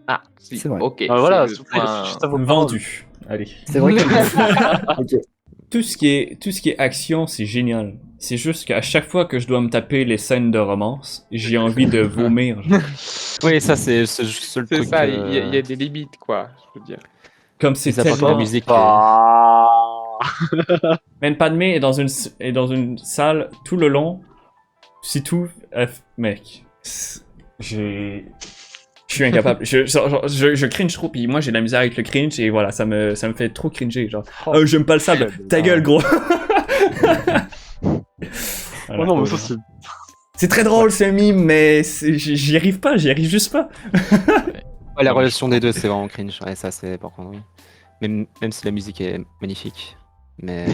Ah, si, C'est vrai. ok. Ah, voilà, c'est s'il le vous plaît, point- juste à vos paroles. Vendu. Allez. C'est vrai que. Ok. Tout ce qui est action, c'est génial. C'est juste qu'à chaque fois que je dois me taper les scènes de romance, j'ai envie de vomir. genre. Oui, ça c'est le seul C'est truc. ça, il y a des limites, quoi, je veux dire. Comme c'est Ça apporte de la tellement... musique. Ah. Man, Padmé est dans une salle tout le long. C'est tout... mec. Je suis incapable. Je cringe trop, puis moi j'ai de la misère avec le cringe, et voilà, ça me fait trop cringer. Genre, j'aime pas le sable. Ta gueule, gros. Voilà. Oh non, mais ça, c'est. C'est très drôle, c'est un mime, mais j'y arrive pas, j'y arrive juste pas. Ouais, la relation des deux, c'est vraiment cringe. Ouais, ça, c'est par contre, oui. Même si la musique est magnifique. Mais.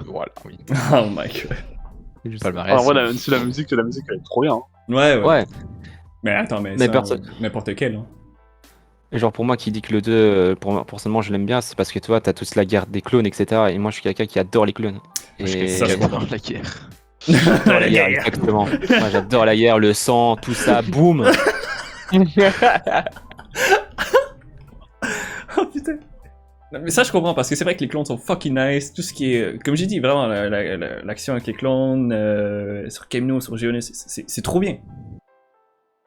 Voilà, oui. Oh my god. Palmarès. Alors, voilà, même si la musique, elle est trop bien. Hein. Ouais. Ouais. Mais attends, mais Mais ça, personne- n'importe quel. Hein. Et genre, pour moi qui dit que le 2, personnellement, je l'aime bien, c'est parce que toi, t'as tous la guerre des clones, etc. Et moi, je suis quelqu'un qui adore les clones. Et ça, c'est J'adore la guerre. j'adore la guerre, exactement. Moi, j'adore la guerre, le sang, tout ça, boum. Oh putain. Non, mais ça, je comprends, parce que c'est vrai que les clones sont fucking nice. Tout ce qui est, comme j'ai dit, vraiment, l'action avec les clones, sur Kemno, sur Geonis, c'est trop bien.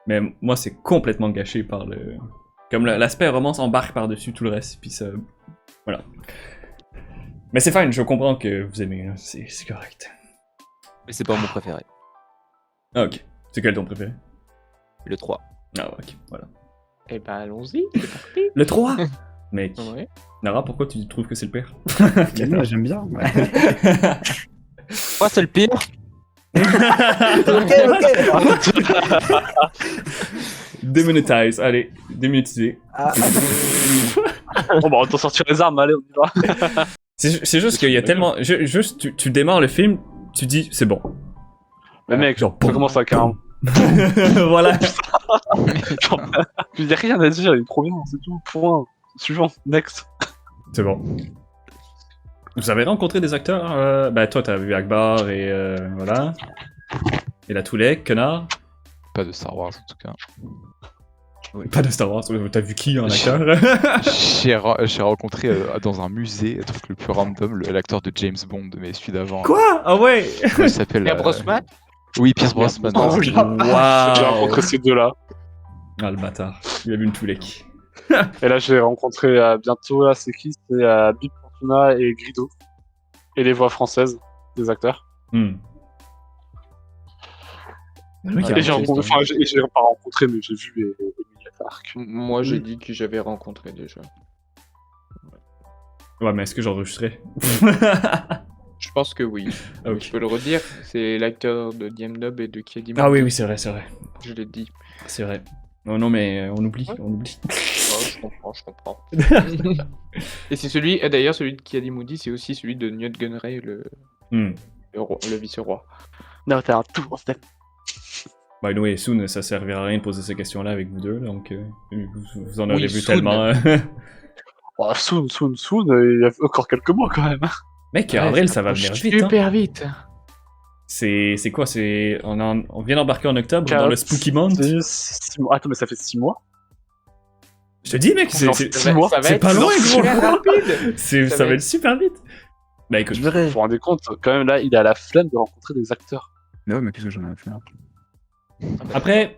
Mais moi, c'est complètement gâché par le. Comme l'aspect romance embarque par-dessus tout le reste, puis ça. Voilà. Mais c'est fine, je comprends que vous aimez, hein, c'est correct. Mais c'est pas mon préféré. Ah, ok. C'est quel ton préféré? Le 3. Ah, ok, voilà. Eh ben, allons-y, c'est parti. Le 3 Mec. Ouais. Nara, pourquoi tu trouves que c'est le pire? Moi, j'aime bien. Ouais. Moi, c'est le pire. Démonetize, allez, démonétiser. Bon, bah, on t'en sortir les armes, allez, on y va. C'est juste qu'il y a tellement. Juste, tu démarres le film, tu dis, c'est bon. Mais mec, genre, ça commence à carrément. Voilà. Il y a rien à dire, il est trop bien, c'est tout. Point. Suivant, next. C'est bon. Vous avez rencontré des acteurs Bah, toi, t'as vu Akbar et voilà. Et la Toulek, connard. Pas de Star Wars en tout cas. Pas de Star Wars, t'as vu qui en acteur? J'ai rencontré dans un musée, le truc le plus random, l'acteur de James Bond, mais celui d'avant. Quoi? Ah ouais! Comment il s'appelle Pierre Brosnan. Oui, Pierce Brosnan. Oh, J'ai waouh! rencontré ces deux-là. Ah, le bâtard. Il a vu une Toulek. Et là, j'ai rencontré bientôt, là, c'est qui? C'est Bip Fortuna et Grido. Et les voix françaises des acteurs. Hmm. Le mec, il a Et j'ai rencontré- rencontré, enfin, j'ai pas rencontré, mais j'ai vu Emilia Clarke. Moi, j'ai dit que j'avais rencontré déjà. Ouais, mais est-ce que j'enregistrais? Je pense que oui. Ok. Je peux le redire, c'est l'acteur de Diem Dub et de Kiedi. Ah oui, c'est vrai, c'est vrai. Je l'ai dit. C'est vrai. Non, non, mais on oublie, on oublie. Oh, je comprends. Et c'est celui, et d'ailleurs, celui de Kiedi Moody, c'est aussi celui de Newt Gunray, le vice-roi. Non, t'as un tour, en fait. By the way, soon, ça servira à rien de poser ces questions-là avec vous deux, donc vous en aurez Oui, vu soon. tellement. Oh, soon, il y a encore quelques mois quand même. Mec, en vrai, ça va venir vite. Hein. Super vite. C'est quoi? On vient d'embarquer en octobre dans le Spooky Month. C'est 6 mois. Attends, mais ça fait 6 mois. Je te dis, mec, Non, c'est six mois. Ça va c'est être pas loin, super gros. rapide. Ça va être super vite. Bah écoute, Vous vous rendez compte, quand même, là, il a la flemme de rencontrer des acteurs. Mais ouais, mais qu'est-ce que j'en ai à faire? après,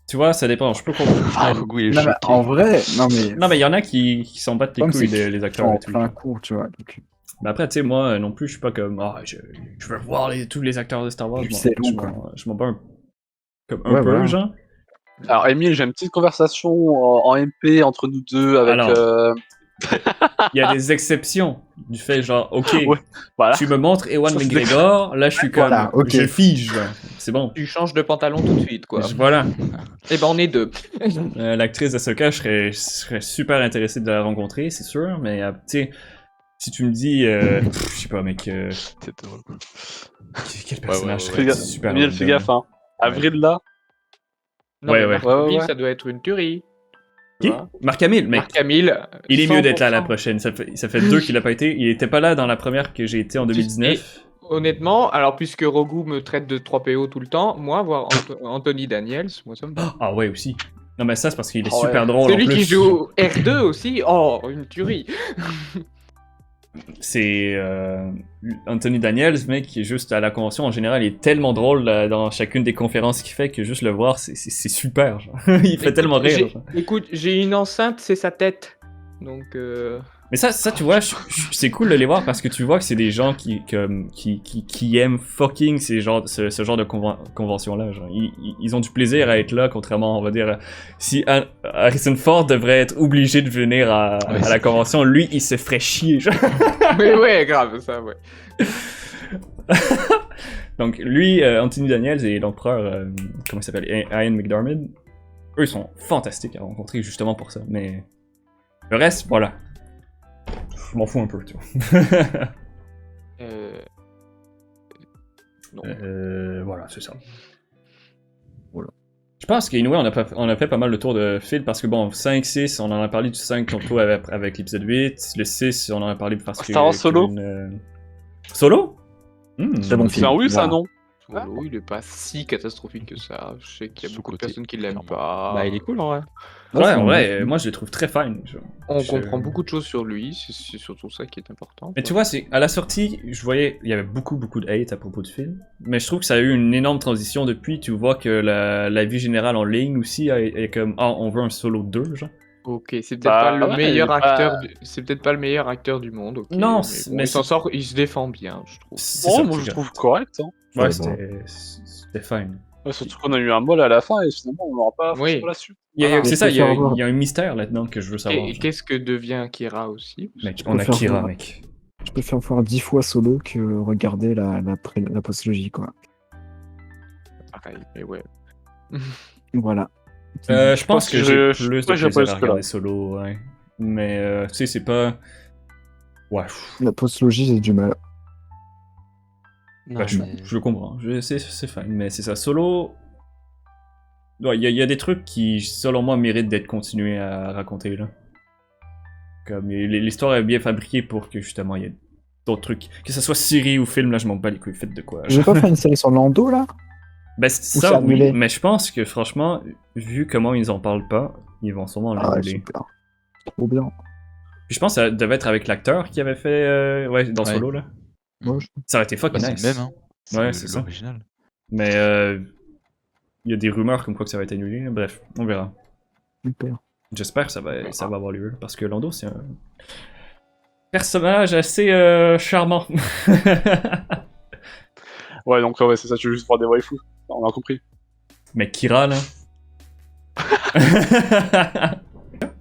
tu vois, ça dépend. Je peux comprendre. Ah, Rogo, il est Non, mais choqué. en vrai, non mais. Non, mais il y en a qui s'en battent les Comme couilles, c'est les acteurs en et tout. plein cours, tu vois. Donc, Mais après, tu sais, moi non plus, je suis pas comme. Ah, je veux voir tous les acteurs de Star Wars. Puis c'est long, Je m'en bats comme un Ouais, peu, voilà. genre. Alors, Emile, j'ai une petite conversation en MP entre nous deux avec. Alors. Il y a des exceptions du fait, genre, ok, Ouais, voilà. tu me montres Ewan Ça, c'est McGregor, là je suis comme. Voilà, ok. Je fige, c'est bon. Tu changes de pantalon tout de suite, quoi. Voilà. Et ben, on est deux. L'actrice Ahsoka, je serais super intéressé de la rencontrer, c'est sûr, mais tu sais, si tu me dis, je sais pas, mec, C'est drôle. quel personnage ouais, serait Fais gaffe, super Emile, random. fais gaffe, hein. Avril, là. Non, Ouais, mais ouais. Marc Ouais, Hamill, ouais. ça doit être une tuerie. Qui? Tu vois. Marc Hamill, mec. Marc Hamill. Il est mieux d'être là la 100%. prochaine. Ça fait 2 qu'il a pas été. Il était pas là dans la première que j'ai été en 2019. Honnêtement, alors puisque Rogu me traite de 3PO tout le temps, moi, voir Anthony Daniels, moi ça me va. Ah ouais, aussi. Non, mais ça, c'est parce qu'il est Oh, super ouais. drôle. Celui en plus. qui joue R2 aussi, oh, une tuerie. C'est Anthony Daniels, mec, qui est juste à la convention. En général, il est tellement drôle dans chacune des conférences qu'il fait que juste le voir, c'est super. Genre. Il fait tellement rire. genre. Écoute, j'ai une enceinte, c'est sa tête. Donc, Mais ça, tu vois, c'est cool de les voir parce que tu vois que c'est des gens qui aiment fucking ce genre de convention-là. Genre. Ils ont du plaisir à être là, contrairement, on va dire, si Harrison Ford devrait être obligé de venir à la convention, lui, il se ferait chier. Genre. mais ouais, grave, ça, ouais. Donc lui, Anthony Daniels et l'empereur, comment il s'appelle, Ian McDiarmid, eux ils sont fantastiques à rencontrer justement pour ça. Mais le reste, voilà. Je m'en fous un peu, tu vois. Non. Voilà, c'est ça. Voilà. Je pense qu'anyway, on a fait pas mal le tour de fil parce que bon, 5, 6, on en a parlé du 5 tantôt avec l'épisode 8. Le 6, on en a parlé parce que. Star Wars Solo. Solo? Très bon C'est film. un oui, ça Voilà. non? Solo, il est pas si catastrophique que ça. Je sais qu'il y a beaucoup de Sous-coté, personnes qui l'aiment clairement. pas. Bah, il est cool en vrai. Ouais, c'est en un vrai, bon film. moi je le trouve très fine. On Je- comprend beaucoup de choses sur lui, c'est surtout ça qui est important. Mais tu vois, c'est à la sortie, je voyais, il y avait beaucoup de hate à propos du film. Mais je trouve que ça a eu une énorme transition depuis. Tu vois que la vie générale en ligne aussi est comme, ah, on veut un Solo 2, genre. Ok, c'est peut-être Bah, pas le ouais, meilleur bah- acteur. C'est peut-être pas le meilleur acteur du monde. Ok, Non, mais, c'est- bon, mais il s'en c'est- sort, il se défend bien, je trouve. C'est Bon, ça, moi c'est je grave. trouve correct. Hein. Ouais, Ouais, c'était fine. Ouais, surtout qu'on a eu un mol à la fin et finalement on n'aura pas Oui. franchement la suite. Voilà. C'est ça, je préfère avoir- il y a un mystère là-dedans que je veux savoir. Et genre. qu'est-ce que devient Kira aussi? Mec, on a préfère Kira, voir- mec. Je préfère voir 10 fois Solo que regarder la postlogie, quoi. Pareil, mais ouais. Je Voilà. pense pense que que j'ai je- plus de moi, j'ai plaisir pas à jusque-là. regarder Solo, ouais. Mais, tu sais, c'est pas... Ouais, La postlogie, j'ai du mal. Non, bah, mais- je le comprends. C'est fine, mais c'est ça. Solo... Ouais, il y a des trucs qui, selon moi, méritent d'être continués à raconter, là. Comme, l'histoire est bien fabriquée pour que, justement, il y ait d'autres trucs. Que ce soit série ou film, là, je m'en bats les couilles. Faites de quoi. J'ai pas fait une série sur Lando, là? Ben, Ou ça, c'est oui, annulé? mais je pense que, franchement, vu comment ils en parlent pas, ils vont sûrement Ah, l'annuler. super. Trop bien. Puis je pense que ça devait être avec l'acteur qui avait fait ouais, dans Ouais. Solo, là. Moi, je- Ça aurait été fucking Bah, c'est nice. le même, hein. Ouais, le- c'est ça. l'original. Mais il y a des rumeurs comme quoi que ça va être annulé. Bref, on verra. Super. J'espère que ça va avoir lieu. Parce que Lando, c'est un personnage assez charmant. Ouais, donc ouais, c'est ça, tu veux juste voir des waifus. On a compris. Mais Kira, là.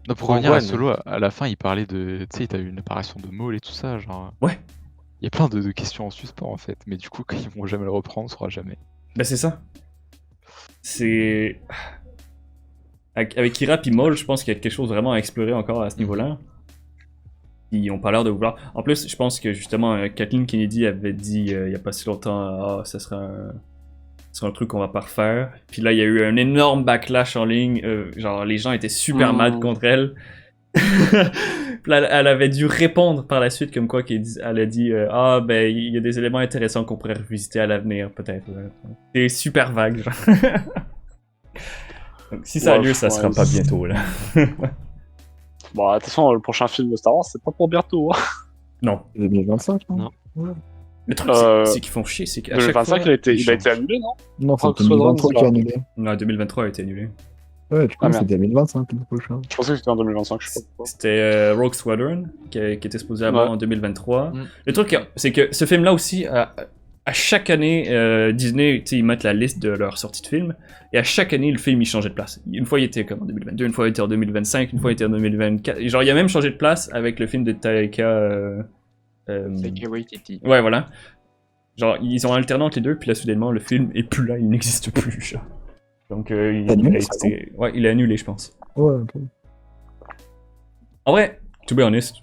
Non, pour revenir à Rogue One. Solo, à la fin, il parlait de. Tu sais, t'as eu une apparition de Maul et tout ça, genre. Ouais. Il y a plein de questions en suspens en fait, mais du coup, quand ils vont jamais le reprendre, on saura jamais. Ben c'est ça. C'est... Avec Kira puis Maul, je pense qu'il y a quelque chose vraiment à explorer encore à ce niveau-là. Ils ont pas l'air de vouloir... En plus, je pense que justement, Kathleen Kennedy avait dit il y a pas si longtemps, ça serait un truc qu'on va pas refaire. Puis là, il y a eu un énorme backlash en ligne. Genre, les gens étaient super mad contre elle. Puis là, elle avait dû répondre par la suite comme quoi elle a dit ah ben il y a des éléments intéressants qu'on pourrait revisiter à l'avenir peut-être. C'est super vague genre. Donc si ça a Ouais, lieu ça sera ouais, pas bientôt là. Bon, attention, le prochain film de Star Wars, c'est pas pour bientôt. Hein. Non. 2025, non? Non. Le truc c'est qu'ils font chier, c'est qu'à chaque 2025, fois, il a été changent. annulé, non? Non, c'est Rogue Squadron, 2023 c'est qui est pas- annulé. Non, 2023 a été annulé. Ouais, du coup, Ah, merde. c'est 2025 le prochain. Je pensais que c'était en 2025, je sais pas pourquoi. C'était Rogue Squadron qui était supposé avoir Ouais. en 2023. Mm. Le truc c'est que ce film là aussi à chaque année, Disney, tu sais, ils mettent la liste de leurs sorties de films, et à chaque année, le film, il changeait de place. Une fois, il était comme en 2022, une fois, il était en 2025, une fois, il était en 2024. Et genre, il a même changé de place avec le film de Taika... Taika Waititi. Ouais, voilà. Genre, ils ont alterné entre les deux, puis là, soudainement, le film est plus là, il n'existe plus, genre. Donc, il Annulé, a ça, été... Ouais, il est annulé, je pense. Ouais, un peu. En vrai, to be honest,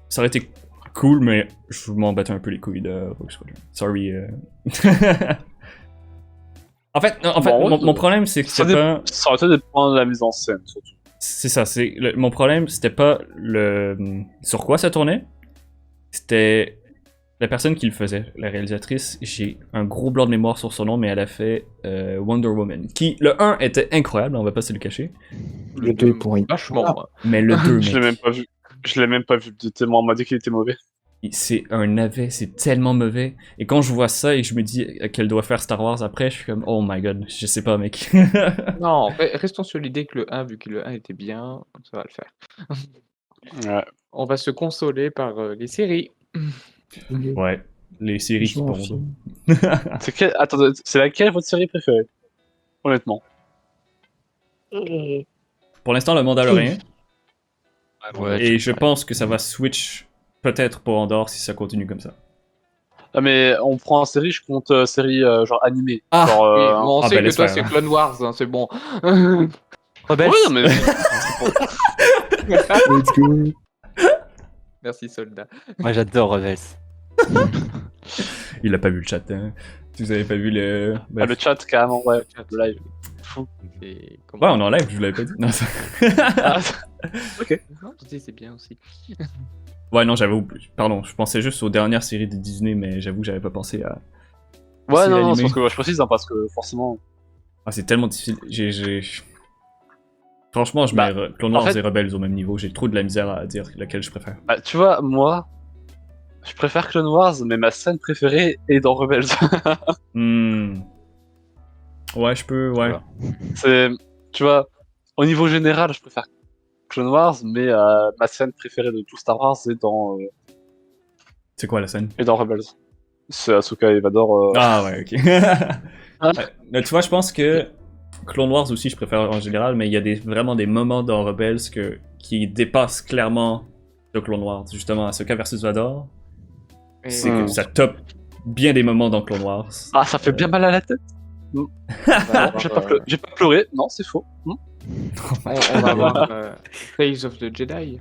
ça aurait été cool, mais je m'en battais un peu les couilles de Rogue Squadron. Sorry. En fait, Bon, mon problème, c'est que Ça, c'était pas... ça aurait été dépendre de la mise en scène, surtout. C'est ça, mon problème, c'était pas sur quoi ça tournait, c'était la personne qui le faisait, la réalisatrice. J'ai un gros blanc de mémoire sur son nom, mais elle a fait Wonder Woman, qui, le 1 était incroyable, on va pas se le cacher, Le 2 est pourri. Vachement. Ah. moi. mais le 2, Je l'ai mec, même pas vu. Je l'ai même pas vu. Tellement on m'a dit qu'il était mauvais. c'est un navet, c'est tellement mauvais, et quand je vois ça et je me dis qu'elle doit faire Star Wars après, je suis comme, oh my god, je sais pas, mec. Non, restons sur l'idée que le 1, vu que le 1 était bien, ça va le faire. Ouais. On va se consoler par les séries. Ouais, les séries qui Franchement, pondent. film. Attendez, c'est laquelle votre série préférée? Honnêtement. Pour l'instant, le Mandalorian. Ouais, Et je pense que ça va switch peut-être pour Andorre si ça continue comme ça. Ah, mais on prend en série, je compte série genre animée. Ah. Genre, Oui, bon, on ah sait bah, que laisse toi faire, c'est hein. Clone Wars, hein, c'est bon. Rebels. Ouais, non, mais Let's go. Merci soldat. Moi j'adore Rebels. Il a pas vu le chat, hein. Si vous avez pas vu le... ah, Bref. le chat, carrément, ouais. Le chat, Le live. Et comment- Ouais, on enlève, je vous l'avais pas dit. Non, ça- Ah, Non, je dis c'est bien aussi. Ouais, non, j'avoue, pardon, je pensais juste aux dernières séries de Disney, mais j'avoue que j'avais pas pensé à... ouais, C'est non, non, animé. c'est parce que je précise, hein, parce que forcément. Ah, c'est tellement difficile. Franchement, je Bah, mets Clone Wars en fait- et Rebels au même niveau. J'ai trop de la misère à dire laquelle je préfère. Bah, tu vois, moi, je préfère Clone Wars, mais ma scène préférée est dans Rebels. Hmm. Ouais, je peux, ouais. Voilà. C'est, tu vois, au niveau général, je préfère Clone Wars, mais ma scène préférée de tout Star Wars C'est quoi la scène? est dans Rebels. C'est Ahsoka et Vador. Ah ouais, ok. Ouais. Mais tu vois, je pense que Clone Wars aussi, je préfère en général, mais il y a vraiment des moments dans Rebels qui dépassent clairement de Clone Wars. Justement, Ahsoka versus Vador, Et- c'est que ça top bien des moments dans Clone Wars. Ah, ça fait bien mal à la tête. on va avoir, J'ai pas pleuré. Non, c'est faux. on va avoir Tales of the Jedi.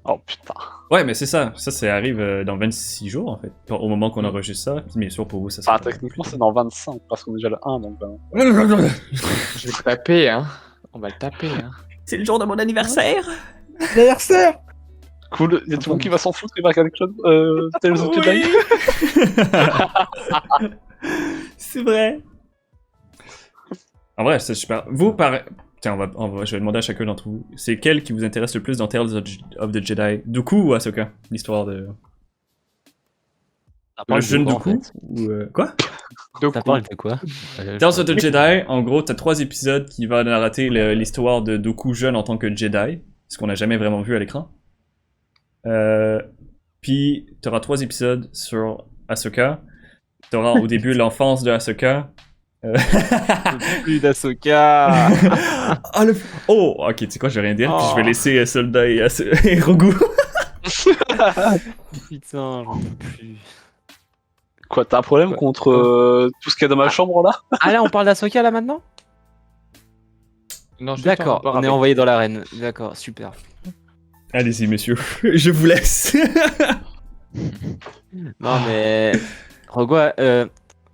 Oh putain. Ouais, mais c'est ça. Ça arrive dans 26 jours, en fait. Au moment qu'on enregistre ça. Puis bien sûr, pour vous, ça Ah, sera... techniquement, c'est dans 25, parce qu'on est déjà le 1, donc. Je vais le taper, hein. On va le taper, hein. C'est le jour de mon anniversaire! L'anniversaire. Cool, il y a tout le monde qui va s'en foutre, il va regarder Tales of Jedi. C'est vrai. En vrai, c'est super. Vous, tiens, je vais demander à chacun d'entre vous. C'est quel qui vous intéresse le plus dans Tales of the Jedi? Dooku ou Ahsoka? L'histoire de... Le jeune Dooku, en Dooku? fait. Ou quoi? T'as parlé de quoi? Tales of the Jedi, en gros, t'as 3 épisodes qui vont narrater l'histoire de Dooku jeune en tant que Jedi, ce qu'on n'a jamais vraiment vu à l'écran. Puis, t'auras 3 épisodes sur Ahsoka. T'auras au début l'enfance de Ahsoka. Plus d'Ahsoka. Oh, ok, tu sais quoi, je vais rien dire, puis je vais Oh. laisser Soldat et Rogu. Putain, j'en peux plus. Quoi, t'as un problème Quoi contre tout ce qu'il y a dans ma chambre là? Ah là, on parle d'Ahsoka là maintenant? Non, je suis D'accord, pas en rapport on est avec- envoyé dans l'arène. D'accord, super. Allez-y, monsieur, je vous laisse. Non mais... Rogua, Non,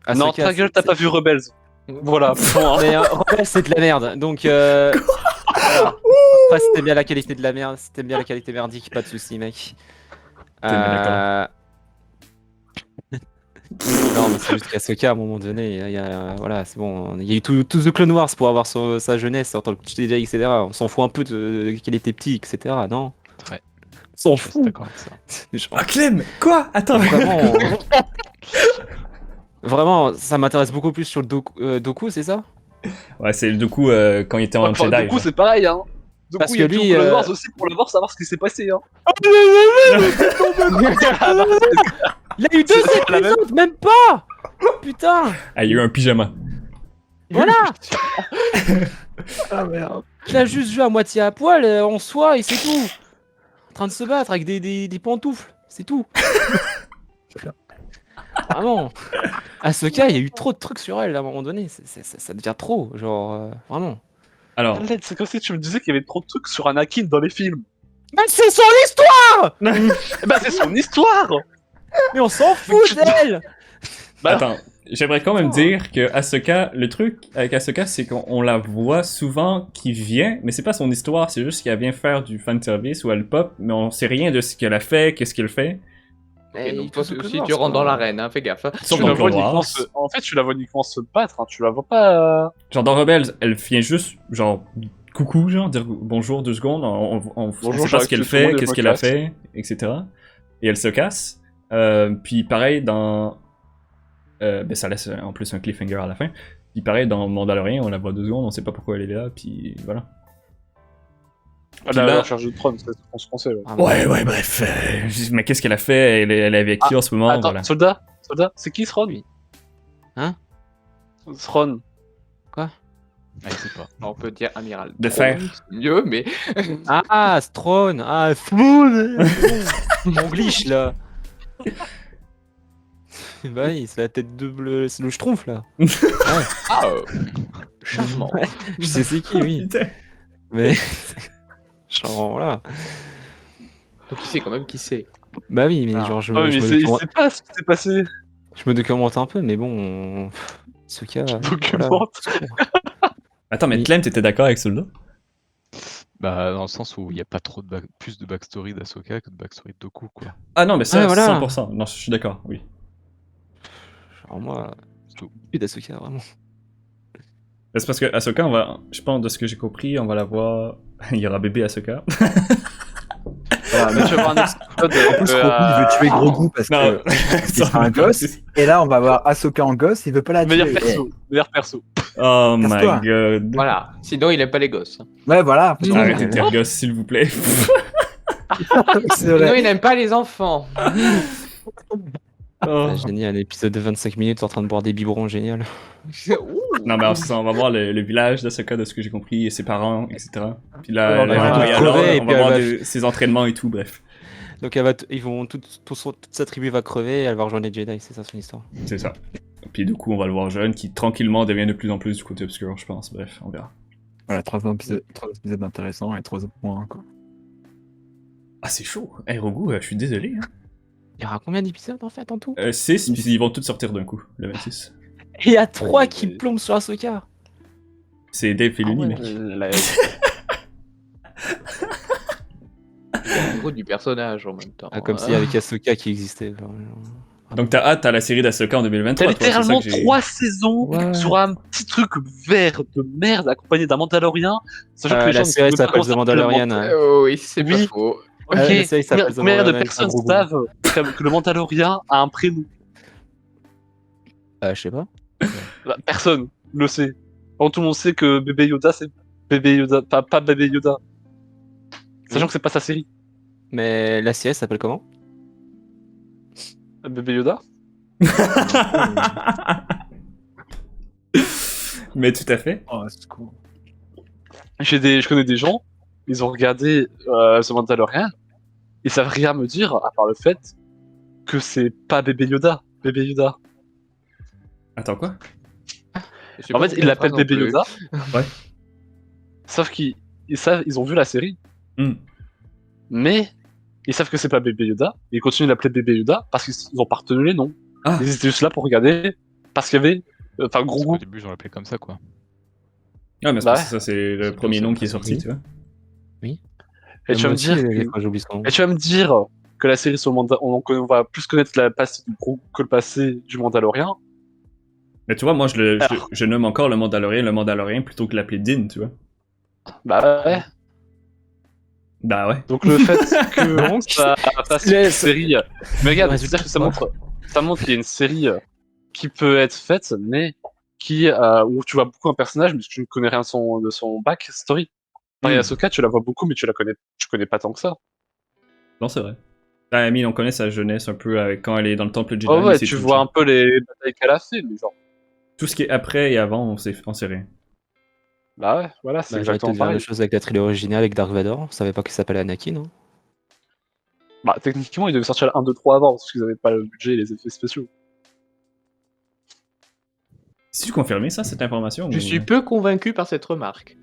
Ahsoka, ta gueule, t'as pas vu Rebels. Voilà. Bon, hein. Mais Rebels, c'est de la merde, donc... voilà. Après, c'était bien la qualité de la merde, c'était bien la qualité merdique, pas de soucis, mec. bien Non, mais c'est juste qu'Ahsoka, à un moment donné, voilà, c'est bon. Il y a eu tout The Clone Wars pour avoir sa jeunesse en tant que Jedi, etc. On s'en fout un peu de qu'il était petit, etc. Non? Ouais. On s'en Je suis fout. d'accord avec ça. Genre, Ah, Clem, quoi? Attends. vraiment, vraiment, ça m'intéresse beaucoup plus sur le Dooku, c'est ça? Ouais, c'est le Dooku quand il était en Enfin, Jedi. du coup, genre. c'est pareil, hein. Du Parce coup, il y a que tout lui, Clone Wars aussi pour le voir, savoir ce qui s'est passé, hein. Il a eu 2 C'est la même. épisodes, même pas! Putain! Ah, il y a eu un pyjama. Voilà! Ah merde. Il a juste joué à moitié à poil en soi et c'est tout. En train de se battre avec des pantoufles, c'est tout. Vraiment. Ahsoka, il y a eu trop de trucs sur elle à un moment donné. Ça devient trop, genre vraiment. Alors, Arlette, c'est comme si tu me disais qu'il y avait trop de trucs sur Anakin dans les films. Mais c'est son histoire! Bah, c'est son histoire. Mais on s'en fout d'elle! Bah, attends, j'aimerais quand même dire que Ahsoka, le truc avec Ahsoka, c'est qu'on la voit souvent qui vient, mais c'est pas son histoire, c'est juste qu'elle vient faire du fanservice ou elle pop, mais on sait rien de ce qu'elle a fait, qu'est-ce qu'elle fait. Et donc, il toi faut se aussi, voir, tu rentres ça. dans l'arène, hein, fais gaffe. Hein. Sauf tu dans la vois Clone uniquement Wars. En fait, tu la vois uniquement se battre, hein. Tu la vois pas. Genre dans Rebels, elle vient juste, genre, coucou, genre, dire bonjour 2 secondes, on Bonjour, sait pas ce qu'elle j'arrive tout le monde fait, et je qu'est-ce me qu'elle a casse. fait, etc. Et elle se casse. Puis pareil dans... ben ça laisse en plus un cliffhanger à la fin. Puis pareil dans Mandalorian, on la voit 2 secondes, on sait pas pourquoi elle est là, puis voilà. Elle Puis a là- la recherche de trône, c'est ce qu'on sait. Ouais. Ah, Ouais, bref. Mais qu'est-ce qu'elle a fait? Elle est avec qui en ce moment? Attends, Voilà. soldat, c'est qui Thrawn? Oui. Hein? Thrawn. Ah, je sais pas. On peut dire amiral. De Thrawn, fer. c'est mieux, mais Ah, Throne! Ah, Throne! Mon glitch là! Bah oui, c'est la tête de bleu, c'est le schtroumpf là. Ah, charmant. Ouais, je sais c'est qui, oui. Putain. Mais. Genre, voilà. Donc il sait quand même qui c'est. Bah oui, mais Ah. genre, je Ah me, oui, je mais me il documente, sait pas ce qui s'est passé. je me documente un peu, mais bon. Ce cas. Documente. Attends, mais Oui. Clem, t'étais d'accord avec celui-là? Bah, dans le sens où il n'y a pas trop de plus de backstory d'Ahsoka que de backstory de Dooku, quoi. Ah non, mais ça, Ouais, voilà. 100%. Non, je suis d'accord, oui. Genre, moi. C'est tout. Plus d'Asuka, vraiment. C'est parce que Ahsoka, je pense, de ce que j'ai compris, on va la voir. Il y aura bébé Ahsoka. Voilà, mais tu vas voir un épisode. En plus, Grogu, il veut tuer Grogu parce Non, que c'est un gosse. Et là, on va voir Ahsoka en gosse, il veut pas la tuer. Meilleur perso. Meilleur perso. Oh my Casse-toi. god. Voilà. Sinon, il aime pas les gosses. Ouais, voilà. Arrêtez de dire gosse, s'il vous plaît. C'est Sinon, vrai. il n'aime pas les enfants. Oh. Ah, génial, épisode de 25 minutes en train de boire des biberons, génial. Ouh. Non, mais on va voir le village d'Ahsoka, de ce que j'ai compris, et ses parents, etc. Puis Ouais, là, ouais, elle va ouais, aller ouais. alors, Crever, et on puis va elle voir va- ses entraînements et tout, bref. Donc ils vont toute sa tribu va crever, elle va rejoindre les Jedi, c'est ça son histoire. C'est ça. Puis du coup, on va le voir jeune, qui tranquillement devient de plus en plus du côté obscur, je pense. Bref, on verra. Voilà, 3 épisodes intéressants et 3 autres moins, quoi. Ah, c'est chaud. Hey, Rogu, je suis désolé. Hein. Il y aura combien d'épisodes en fait en tout 6, puis ils vont tous sortir d'un coup, le 26. Et il y a 3 Ouais, qui mais- plombent sur Ahsoka. C'est Dave Filoni, mec. Au niveau du personnage en même temps. Ah, comme s'il y avait Ahsoka qui existait. Donc t'as hâte à la série d'Ahsoka en 2023. T'as toi, c'est ça littéralement que j'ai- 3 saisons Ouais. sur un petit truc vert de merde accompagné d'un Mandalorien. Sachant que les gens La ne série savent pas s'appelle comment The ça Mandalorian. s'appelle Oh, oui, c'est Oui. pas faux. Ok, la série s'appelle The combien de Mandalorian, personnes c'est un gros savent que le Mandalorien a un prénom? Je sais pas. Bah, personne le sait. Tout le monde sait que bébé Yoda, c'est bébé Yoda, pas bébé Yoda. Sachant que c'est pas sa série. Mais la série s'appelle comment Bébé Yoda? Mais tout à fait. Oh, c'est cool. Je connais des gens, ils ont regardé The Mandalorian, ils savent rien me dire à part le fait que c'est pas bébé Yoda. Bébé Yoda. Attends, quoi? Je sais En pas fait, si ils la l'appellent phrase non bébé plus. Yoda. Ouais. Sauf qu'ils savent, ils ont vu la série, Hmm. mais ils savent que c'est pas bébé Yoda. Et ils continuent de l'appeler bébé Yoda parce qu'ils ont pas retenu les noms. Ah. Ils étaient juste là pour regarder parce qu'il y avait, Parce Grogu. qu'au début, j'en appelais comme ça, quoi. Ouais, mais c'est Bah parce que ça, c'est le premier comme ça, nom qui est ça, sorti, oui. tu vois. Et tu vas me dire Et tu vas me dire que la série sur on va plus connaître la passé du Grogu que le passé du Mandalorien. Mais tu vois, moi, Alors. je nomme encore le Mandalorien plutôt que l'appeler Din, tu vois. Bah ouais. Bah ouais. Donc le fait que Donc, ça passe une laisse- série. Mais regarde, Le c'est-à-dire que résultat, ça montre qu'il y a une série qui peut être faite, mais qui où tu vois beaucoup un personnage, mais tu ne connais rien de son backstory. Pareil, Hmm. Ahsoka, tu la vois beaucoup, mais tu connais pas tant que ça. Non, c'est vrai. Ah, Amy, on connaît sa jeunesse un peu avec quand elle est dans le temple Jedi. Oh mais ouais, c'est tu tout, vois un peu les batailles qu'elle a fait, mais genre. Tout ce qui est après et avant, on sait rien. Bah ouais, voilà, c'est Bah, j'aurais exactement peut-être dire la pareil. même chose avec la trilogie originale avec Dark Vador. On savait pas qu'il s'appelait Anakin. Hein. Bah techniquement, ils devaient sortir le 1, 2, 3 avant, parce qu'ils avaient pas le budget et les effets spéciaux. Si tu confirmais ça, cette information? Je ou- suis peu convaincu par cette remarque.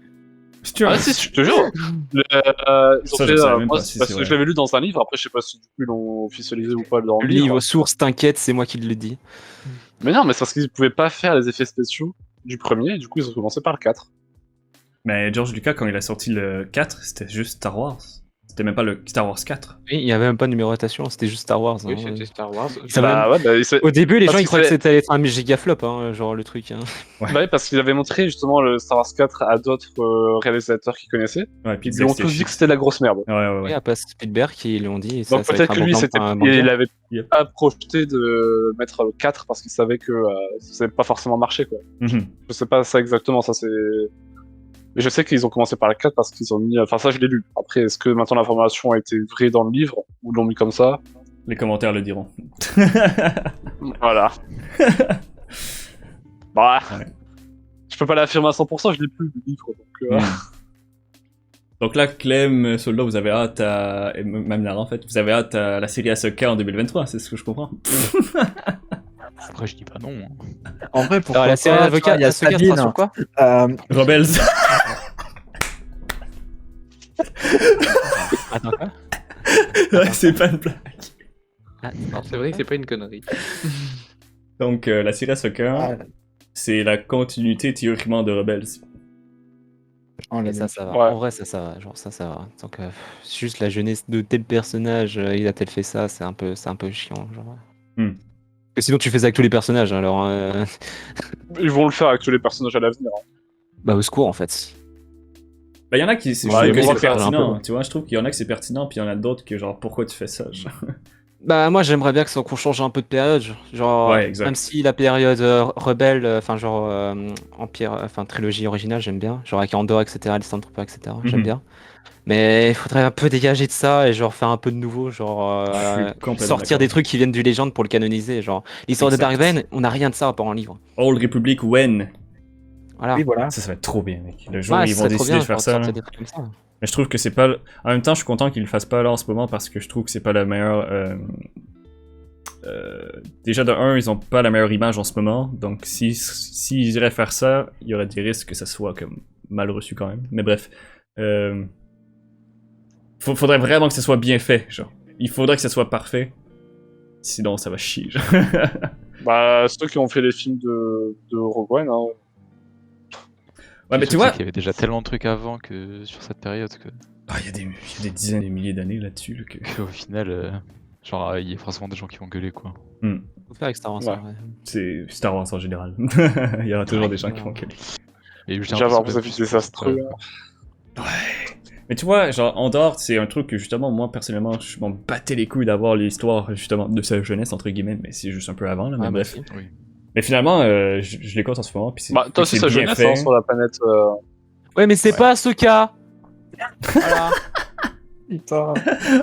Si tu Ah si, je te jure. Ils ont Ça, je fait, savais même moi, pas c'est si parce c'est que vrai. je l'avais lu dans un livre. Après, je sais pas si du coup ils l'ont officialisé ou pas dans Le le livre. livre source, t'inquiète, c'est moi qui le dis. Mais non, mais c'est parce qu'ils pouvaient pas faire les effets spéciaux du premier. Et du coup, ils ont commencé par le 4. Mais George Lucas, quand il a sorti le 4, c'était juste Star Wars. C'était même pas le Star Wars 4. Oui, il y avait même pas de numérotation, c'était juste Star Wars. Oui, hein. c'était Star Wars. Ça va Bah ouais, bah, Au début, les Parce gens ils que croyaient que c'est- c'était allé être un giga flop, hein, genre le truc. Hein. Ouais. bah ouais, parce qu'ils avaient montré justement le Star Wars 4 à d'autres réalisateurs qui connaissaient. Ouais, puis Ils ont tous dit que c'était la grosse merde. Ouais, ouais, Oui, ouais. à part Spielberg qui l'ont dit. Et ça, Donc ça va peut-être être que un lui, bon c'était, plan pour un il manga. avait Yep. pas projeté de mettre le 4 parce qu'il savait que ça n'avait pas forcément marché, quoi. Mhm. Je sais pas ça exactement, ça c'est. Mais je sais qu'ils ont commencé par le 4 parce qu'ils ont mis. Enfin, ça je l'ai lu. Après, est-ce que maintenant l'information a été vraie dans le livre ou l'ont mis comme ça? Les commentaires le diront. Voilà. Bah. Ouais. Je peux pas l'affirmer à 100%, je l'ai plus le livre. Donc, Mm. Donc là, Clem, Soldat, vous avez hâte à... et même Lara, en fait, vous avez hâte à la série Ahsoka en 2023, c'est ce que je comprends. Après, je dis pas non. Hein. En vrai, pourquoi Alors, la série pas, Avocat, il y a Ahsoka Sabine. sera sur quoi Rebels. Attends, quoi Ouais, c'est pas une blague. Ah, C'est vrai que c'est pas une connerie. Donc, la série Ahsoka, c'est la continuité théoriquement de Rebels. Oh, la Et ça va. Ouais. En vrai, ça va. Genre, ça va. Donc, juste la jeunesse de tel personnage, il a-t-elle fait ça, c'est un peu chiant. Genre. Hmm. Parce que sinon, tu fais ça avec tous les personnages, hein, alors. Ils vont le faire avec tous les personnages à l'avenir. Hein. Bah, au secours, en fait. Bah, il y en a qui, je Ouais, trouve mais que moi, c'est ça, pertinent, un peu. tu vois, je trouve qu'il y en a que c'est pertinent, puis il y en a d'autres que genre, pourquoi tu fais ça, genre. Bah, moi, j'aimerais bien qu'on change un peu de période. Genre, Ouais, exact. même si la période rebelle, enfin, genre, Empire, enfin, trilogie originale, j'aime bien. Genre, avec Andor, etc., les Stormtroopers, etc., j'aime Mhm. bien. Mais il faudrait un peu dégager de ça et genre faire un peu de nouveau, genre Je suis complètement sortir d'accord. des trucs qui viennent du Legend pour le canoniser. Genre, l'histoire de Exact. Dark Bane, on n'a rien de ça à part en livre. Old Republic when? Voilà. Oui, voilà. Ça va être trop bien, mec. Le jour Ouais, où ils ça vont serait trop décider bien de faire genre, ça. sortir Là. des trucs comme ça. Mais je trouve que c'est pas. En même temps, je suis content qu'ils le fassent pas là en ce moment parce que je trouve que c'est pas la meilleure. Déjà, de un, ils ont pas la meilleure image en ce moment. Donc, s'ils iraient faire ça, il y aurait des risques que ça soit comme mal reçu quand même. Mais bref. Faudrait vraiment que ça soit bien fait, genre. Il faudrait que ça soit parfait. Sinon, ça va chier, genre. Bah, c'est eux qui ont fait les films de Rogue One. Hein. Ouais, mais Le tu truc, vois. c'est qu'il y avait déjà tellement de trucs avant que sur cette période que, Ah, il y a des dizaines de milliers d'années là-dessus. Là, qu'au final, genre, il y a forcément des gens qui vont gueuler quoi. Faut faire avec Star Wars. Ouais. en vrai. C'est Star Wars en général. Il y aura toujours des gens qui vont gueuler. Et j'ai Déjà, l'impression avoir que vos avis désastreux. Mais tu vois, genre, Andorre, c'est un truc que justement, moi personnellement, je m'en battais les couilles d'avoir l'histoire justement de sa jeunesse, entre guillemets, mais c'est juste un peu avant, là, mais Ouais, moi bref. aussi. Oui. Mais finalement, je l'écoute en ce moment, puis c'est. Bah, toi aussi, c'est sa bien jeunesse fait. hein, sur la planète. Ouais, mais c'est Ouais. pas ce cas. Voilà. Putain.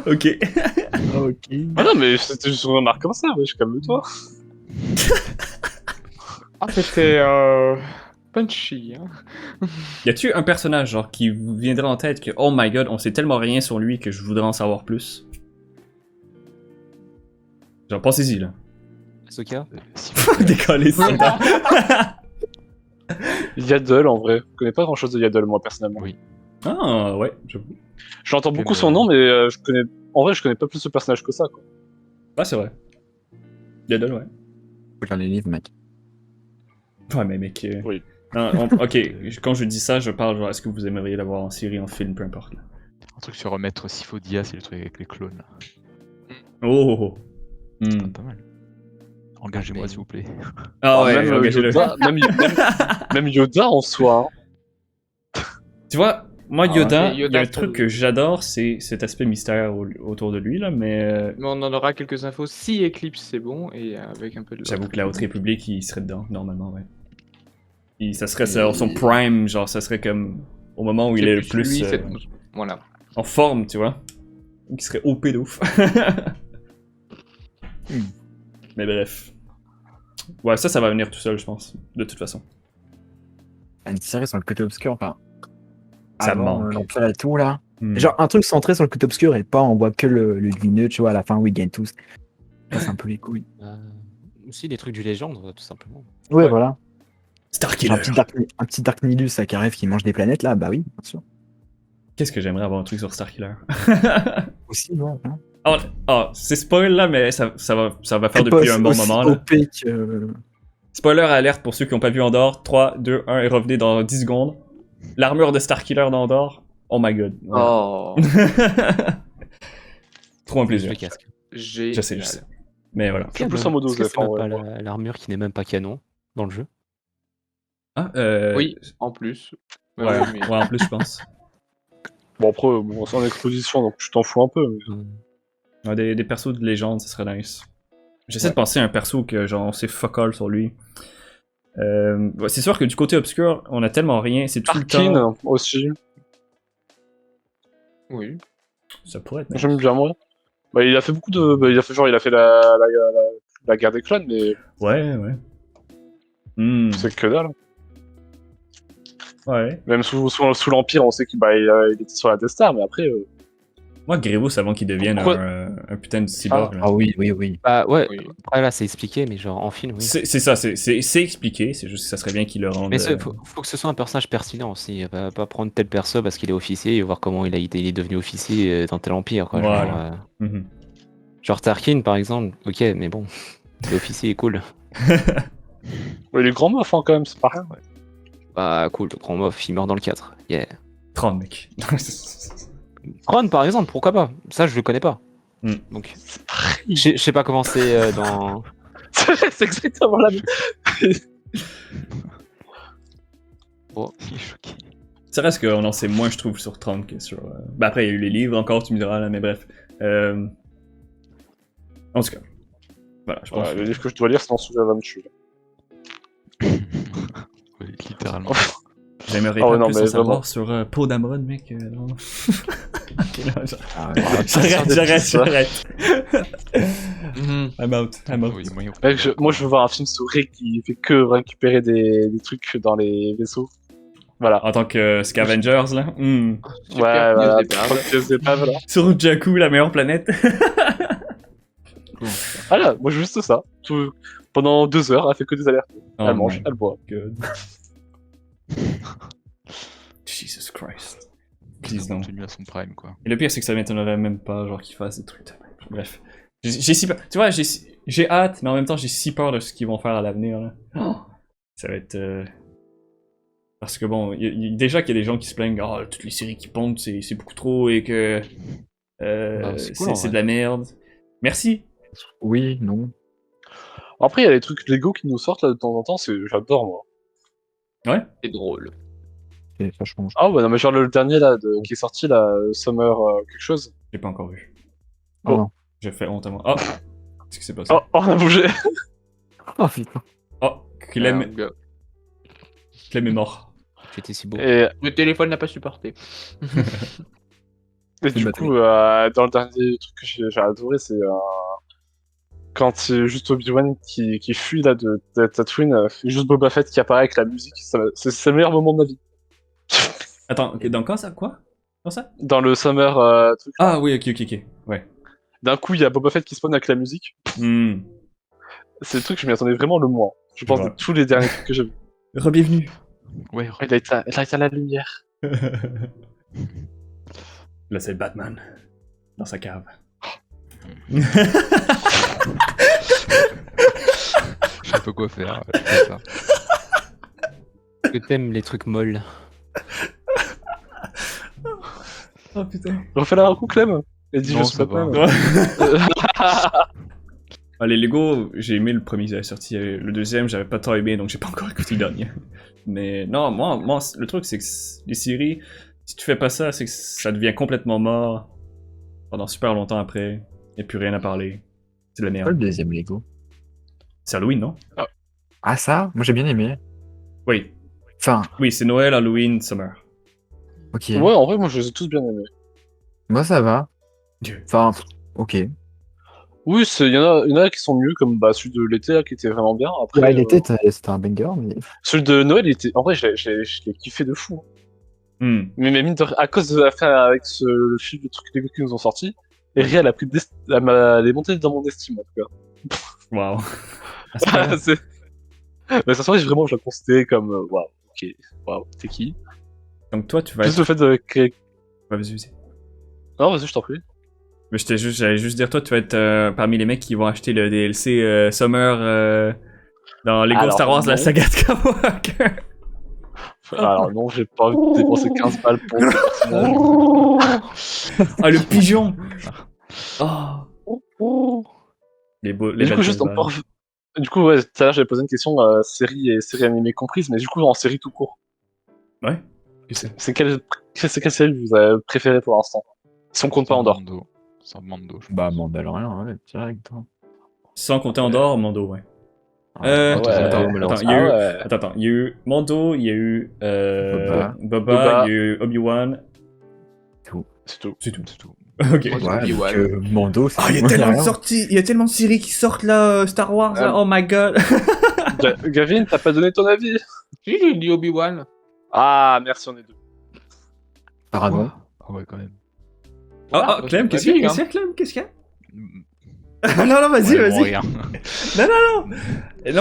Ok. Ok. Ah non, mais c'était juste une remarque comme ça, wesh, calme-toi. Ah, c'était punchy. Hein. Y a-tu un personnage, genre, qui vous viendrait en tête que, oh my god, on sait tellement rien sur lui que je voudrais en savoir plus? Genre, pensez-y, là. Ahsoka. Décoller, ça. Yaddle, en vrai. Je connais pas grand chose de Yaddle, moi, personnellement. Oui. Ah, ouais, j'avoue. J'entends beaucoup Mais son nom, mais je connais. En vrai, je connais pas plus ce personnage que ça, quoi. Ah, c'est vrai. Yaddle, ouais. Faut lire les livres, mec. Ouais, mais mec. Oui. Non, ok, quand je dis ça, je parle genre, est-ce que vous aimeriez l'avoir en série, en film, peu importe. Là. Un truc sur Maître Sifodia, c'est le truc avec les clones là. Oh! Pas mal. Engagez-moi s'il vous plaît. Ah ouais, même, engagez-le. Yoda, même Yoda en soi. Hein. Tu vois, moi, Yoda, ok, il y a Yoda, un truc que j'adore, c'est cet aspect mystère autour de lui, là, mais Mais on en aura quelques infos si Eclipse c'est bon et avec un peu de. j'avoue que la Haute République, il serait dedans, normalement, ouais. Ça serait Et- son prime, genre, ça serait comme au moment où il est le plus lui, Voilà. en forme, tu vois. Qui serait OP de ouf. Mais bref. Ouais, ça va venir tout seul, je pense, de toute façon. Une série sur le côté obscur, enfin. Ça avant, manque. l'Empire et tout, là. Hmm. Genre, un truc centré sur le côté obscur et pas on voit que le lumineux, tu vois, à la fin où ils gagnent tous. Ça, c'est un peu les couilles. Aussi des trucs du Légende, tout simplement. Ouais, Ouais. voilà. Genre Starkiller. un petit Dark Nihilus à qui arrive qui mange des planètes, là, bah oui, bien sûr. Qu'est-ce que j'aimerais avoir un truc sur Starkiller. Aussi, non. Hein. C'est spoil là, mais ça va faire C'est depuis pas un bon aussi moment là. OP que... Spoiler alerte pour ceux qui n'ont pas vu Andorre. 3, 2, 1 et revenez dans 10 secondes. L'armure de Starkiller d'Andorre. Oh my god. Voilà. Oh. Trop un plaisir. Le casque. Je sais. Mais voilà. Je suis plus en mode Est-ce que Osef, c'est en même vrai. pas moi. l'armure qui n'est même pas canon dans le jeu. Ah, Oui, en plus. Ouais, Ouais, mais- ouais, en plus, je pense. Bon, après, bon, c'est en exposition, donc tu t'en fous un peu. Mais... Ouais, des persos de légende, ça serait nice. J'essaie de penser à un perso que, genre, on sait fuck all sur lui. Ouais, c'est sûr que du côté obscur, on a tellement rien. C'est tout le temps. Tarkin aussi. Oui. Ça pourrait être nice. J'aime bien, moi. Bah, il a fait beaucoup de. Bah, il a fait la guerre des clones, mais Ouais, ouais. Hmm, c'est que dalle. ouais. Même sous l'Empire, on sait qu'il il était sur la Death Star, mais après. Moi, Grievous, avant qu'il devienne Pourquoi- un putain de cyborg. là. Ah oui, oui, oui. Bah ouais, Oui. après là c'est expliqué, mais genre en film, oui. C'est ça, c'est expliqué, c'est juste que ça serait bien qu'il le rende. Mais faut que ce soit un personnage pertinent aussi. Pas prendre tel perso parce qu'il est officier et voir comment il est devenu officier dans tel empire. Quoi. Voilà. Mhm. Genre Tarkin par exemple, ok, mais bon, c'est officier est cool. Ouais, les grands mofs, hein, quand même, c'est pas rien. Bah cool, le grand mof, il meurt dans le 4. Yeah. Tron, mec. Thrawn par exemple, pourquoi pas? Ça je le connais pas. Hmm. Donc, je sais pas comment c'est dans. C'est exactement la même. Il est choqué. Ça reste qu'on en sait moins, je trouve, sur 30 que sur. Bah après, il y a eu les livres encore, tu me diras, là, mais bref. En tout cas. Voilà, je pense. Ouais, le livre que je dois lire, c'est dans Souvenir va me tuer. Oui, littéralement. J'aimerais Ah ouais, pas non, plus mais en savoir vraiment. sur Poe Dameron, mec. Non. Ok, non, Ah, ouais. j'arrête. Mhm. I'm out. Oui, moyen. Mec, moi, je veux voir un film sur Rick qui fait que récupérer des trucs dans les vaisseaux. Voilà. En tant que Scavengers, là. Super voilà. pièce d'épave. Pièce d'épave, voilà. Sur Jakku, la meilleure planète. Voilà, moi, je veux juste ça. Pendant 2 heures, elle fait que des alertes. Oh Elle mange, my elle boit. God. Jesus Christ. Ça Please, non. continue à son prime, quoi. Et le pire, c'est que ça m'étonnerait même pas, genre, qu'ils fassent des trucs de même. Bref. J'ai si peur. Tu vois, j'ai hâte, mais en même temps, j'ai si peur de ce qu'ils vont faire à l'avenir, là. Oh, ça va être. Parce que bon, déjà qu'il y a des gens qui se plaignent, oh, toutes les séries qui pondent, c'est beaucoup trop et que. c'est cool, en c'est vrai. de la merde. Merci. Oui, non. Après, il y a les trucs Lego qui nous sortent là de temps en temps, j'adore, moi. C'est drôle. Et ça change. Ah ouais, non, mais genre le dernier là, qui est sorti là, Summer quelque chose. J'ai pas encore vu. Oh non. J'ai fait honte à moi. Oh! Qu'est-ce qui s'est passé? Oh, on a bougé. Oh putain. Oh! Clem Ah, est mort. J'étais si beau. Et, le téléphone n'a pas supporté. et du batterie. coup, dans le dernier truc que j'ai adoré, c'est quand c'est juste Obi-Wan qui fuit là de Tatooine, juste Boba Fett qui apparaît avec la musique. C'est le meilleur moment de ma vie. Attends, dans quoi ça? Quoi? Dans ça? Dans le Summer truc. Ah oui, ok. Ouais. D'un coup, il y a Boba Fett qui spawn avec la musique. Hmm. C'est le truc que je m'y attendais vraiment le moins. Je pense Ouais. de tous les derniers trucs que j'ai vus. Rebienvenue. Ouais, Il a éteint la lumière. Là, c'est Batman. Dans sa cave. je sais pas quoi faire. Je fais ça. Que t'aimes les trucs molles. Oh putain. Refais-la un coup, Clem. Et dis Non, je suis ça va. Batman. Ah, les Lego, j'ai aimé le premier qui avait sorti. Le deuxième, j'avais pas tant aimé, donc j'ai pas encore écouté le dernier. Mais non, moi le truc, c'est que les séries, si tu fais pas ça, c'est que ça devient complètement mort pendant super longtemps après. Et plus rien à parler. C'est de la Quoi le merde. deuxième Lego? C'est Halloween, non? Ah ça? Moi j'ai bien aimé. Oui. Enfin, Oui, c'est Noël, Halloween, Summer. ok. Ouais, en vrai, moi, je les ai tous bien aimés. Moi ça va. Dieu. Enfin, ok. Oui, il y en a qui sont mieux, comme celui de l'été, là, qui était vraiment bien. Après, Ouais, l'été, c'était un banger, mais. celui de Noël, il était... En vrai, je l'ai kiffé de fou. Hmm. Mais mine de à cause de l'affaire avec le film de trucs Lego qu'ils nous ont sorti, et elle a pris elle est montée dans mon estime, en tout cas. Waouh. Ah, c'est pas grave. Mais ça soit vraiment, je la considérais comme, waouh, ok, waouh, t'es qui? Donc toi, tu vas Juste être... le fait de... Ouais, vas-y. Non, vas-y, je t'en prie. Mais j'allais juste dire, toi, tu vas être parmi les mecs qui vont acheter le DLC Summer dans Lego Alors, Star Wars, la non. saga de Skywalker. Alors non, j'ai pas envie de dépenser 15 balles pour ce personnage. Ah, le pigeon. Oh. Les Et du belles coup, juste balles. Du coup, ouais, tout à l'heure, j'avais posé une question, série et série animée comprises, mais du coup, en série tout court. Ouais. Qu'est-ce que c'est? C'est quelle série que vous avez préférée pour l'instant? Si on compte pas Andorre. Mando. Sans Mando. je Bah, Mandalorian, ouais, direct. Hein. Sans compter Andorre, Mando, ouais. Ouais, Attends, ouais. il y a eu... ouais. Attends, il y a eu Mando, il y a eu Boba. Boba, il y a eu Obi-Wan. C'est tout. C'est tout. C'est tout. Ok. Moi, Ouais, Obi-Wan. donc, Mando, c'est. Ah, il y a tellement de sorties, il y a tellement de séries qui sortent là, Star Wars, là. Oh my god. Gavin, t'as pas donné ton avis? Si, j'ai dit Obi-Wan. Ah, merci, on est deux. Pardon. Ah ouais, quand même. Ah, bah, Clem, c'est qu'est-ce qu'il y a? pas Qu'est-ce qu'il y a, Clem? Qu'est-ce qu'il y a? Mm, Non, vas-y, vraiment vas-y. rien. Non,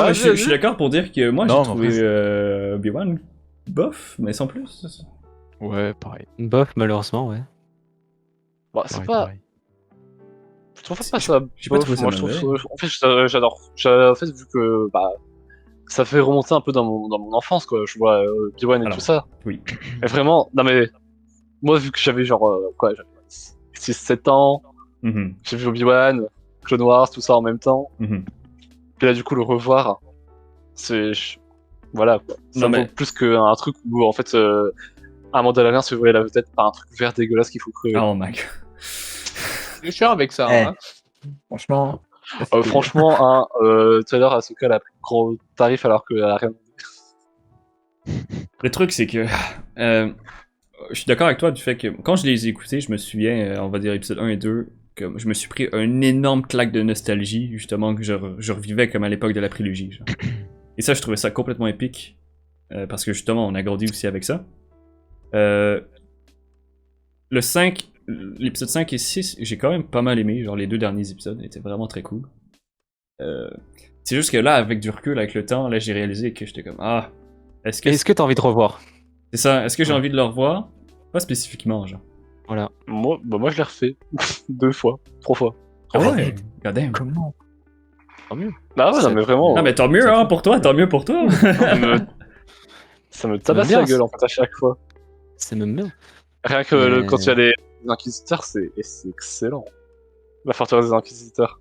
Ah, mais je vas-y. suis d'accord pour dire que moi, j'ai Non, mais trouvé après, Obi-Wan bof, mais sans plus. Ouais, pareil. Bof, malheureusement, ouais. Bah, c'est Pareil, pas. pareil. Je trouve pas ça j'ai pas bof. trouvé ça Moi, je trouve. mauvais. En fait, j'adore. En fait, vu que bah, ça fait remonter un peu dans mon enfance, quoi. Je vois Obi-Wan et Alors. tout ça. Oui. Et vraiment, non mais. Moi, vu que j'avais genre. J'avais 6-7 ans, Mhm, j'ai vu Obi-Wan, Clone Wars, tout ça en même temps. mhm. Puis là, du coup, le revoir, voilà, quoi. Ça Non, vaut mais- plus qu'un truc où, en fait, un Mandalorian se voyait la tête par un truc vert dégueulasse qu'il faut crever. Oh my god. Je suis chiant avec ça. Eh. Hein. Franchement. Franchement, tout à l'heure, Asuka elle a pris gros tarif alors qu'elle a rien. Le truc, c'est que. Je suis d'accord avec toi du fait que quand je les ai écoutés, je me souviens, on va dire épisode 1 et 2, que je me suis pris un énorme claque de nostalgie, justement, que je revivais comme à l'époque de la prélogie. Genre. Et ça, je trouvais ça complètement épique, parce que justement, on a grandi aussi avec ça. Le 5, l'épisode 5 et 6, j'ai quand même pas mal aimé, genre les deux derniers épisodes étaient vraiment très cool. C'est juste que là, avec du recul, avec le temps, là, j'ai réalisé que j'étais comme, ah, est-ce que Est-ce que t'as envie de revoir? c'est ça, est-ce que j'ai Ouais. envie de le revoir? Pas spécifiquement, genre. Voilà. Moi, je l'ai refait 2 fois, 3 fois. Ah ouais? ouais, goddamn. Comment? Bah ouais, non, mais vraiment. Ah mais tant mieux hein pour toi, tant mieux pour toi. Ça me tabasse bien, la gueule en fait à chaque fois. C'est même bien. Rien que Mais- quand il y a les Inquisiteurs, c'est excellent. La forteresse des Inquisiteurs.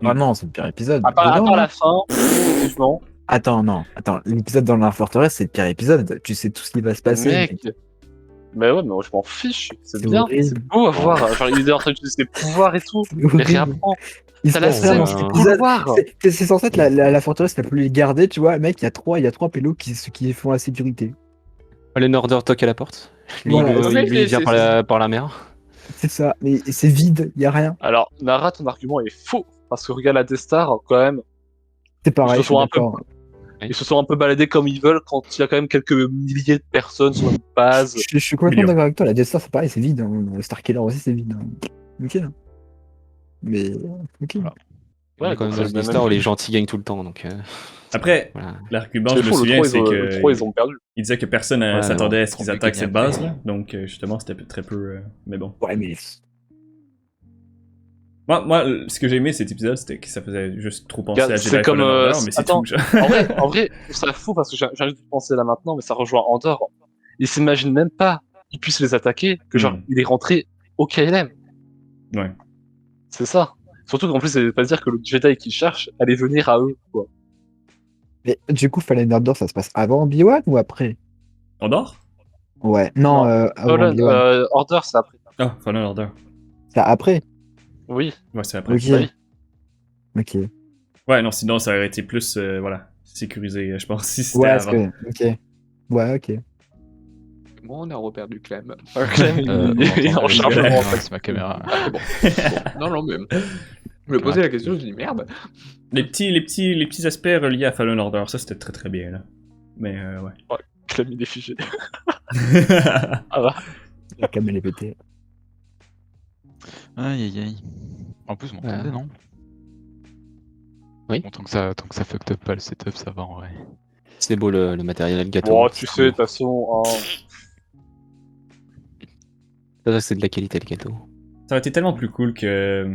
Ah non, c'est le pire épisode. À part Dedans, la fin, effectivement. Attends, non. Attends, l'épisode dans la forteresse, c'est le pire épisode. Tu sais tout ce qui va se passer. Mec. Mais ouais, mais moi je m'en fiche. C'est C'est bien, horrible. c'est beau à voir. Genre, il est en train d'utiliser ses pouvoirs et tout. C'est Il horrible. réapprend. Il se T'as la passe scène, ça dans c'est cet cool de épisode. voir. C'est censé être la forteresse la plus gardée, tu vois. Mec, il y a trois pélos qui font la sécurité. Le Norder toque à la porte. Lui, Voilà. il vient par la mer. C'est ça. Mais c'est vide, il y a rien. Alors, Nara, ton argument est faux. Parce que regarde la Death Star, quand même, C'est pareil. Ils se je suis sont un peu- d'accord. ils se sont un peu baladés comme ils veulent quand il y a quand même quelques milliers de personnes sur une base. Je suis complètement Millions. d'accord avec toi. La Death Star, c'est pareil, c'est vide. Hein. Le Starkiller aussi, c'est vide. Hein. Ok. Mais ok. Voilà. On est quand même dans c'est une le histoire où même- les gentils gagnent tout le temps, donc Après, voilà. l'argument, C'est je me faux, souviens, c'est le 3, ils que ont perdu. il disait que personne Ouais, s'attendait non, à ce qu'ils trop attaquent mécanique. cette base là, donc justement c'était très peu. Mais bon. Ouais, mais Moi, ce que j'ai aimé cet épisode, c'était que ça faisait juste trop penser Regarde, à c'est Jedi comme, Fallen Order, mais c'est attends. tout. Genre. En vrai, je trouve ça fou parce que j'ai envie de penser là maintenant, mais ça rejoint Andorre. Ils s'imaginent même pas qu'ils puissent les attaquer, que genre, il est rentré au KLM. Ouais. C'est ça. Surtout qu'en plus, ça veut pas dire que le Jedi qu'ils cherchent allait venir à eux, quoi. Mais du coup, Fallen Order, ça se passe avant Obi-Wan ou après? Fallen Ouais. Non, Non. avant Obi-Wan. Order, c'est après. Ah, Fallen Order. C'est après. Oui. Ouais, c'est après. Ok. Bah oui. Ok. Ouais, non, sinon ça aurait été plus, voilà, sécurisé, je pense, si c'était Ouais, avant. ok. Ouais, ok. Bon, on a reperdu Clem. Clem, il est en chargement. C'est ma caméra. Ah, bon. Non, non, mais. Je me posais la question, je me dis merde. Les petits aspects reliés à Fallen Order, ça c'était très très bien là. Mais ouais. Clem, il est figé. La cam, elle est pétée. Aïe aïe aïe. En plus, on m'entendait, non? Oui. Bon, tant que ça fucked up pas le setup, ça va en vrai. C'est beau le matériel, le gâteau. Bon, tu sais, de toute façon, hein, Ça, c'est de la qualité, le gâteau. Ça aurait été tellement plus cool que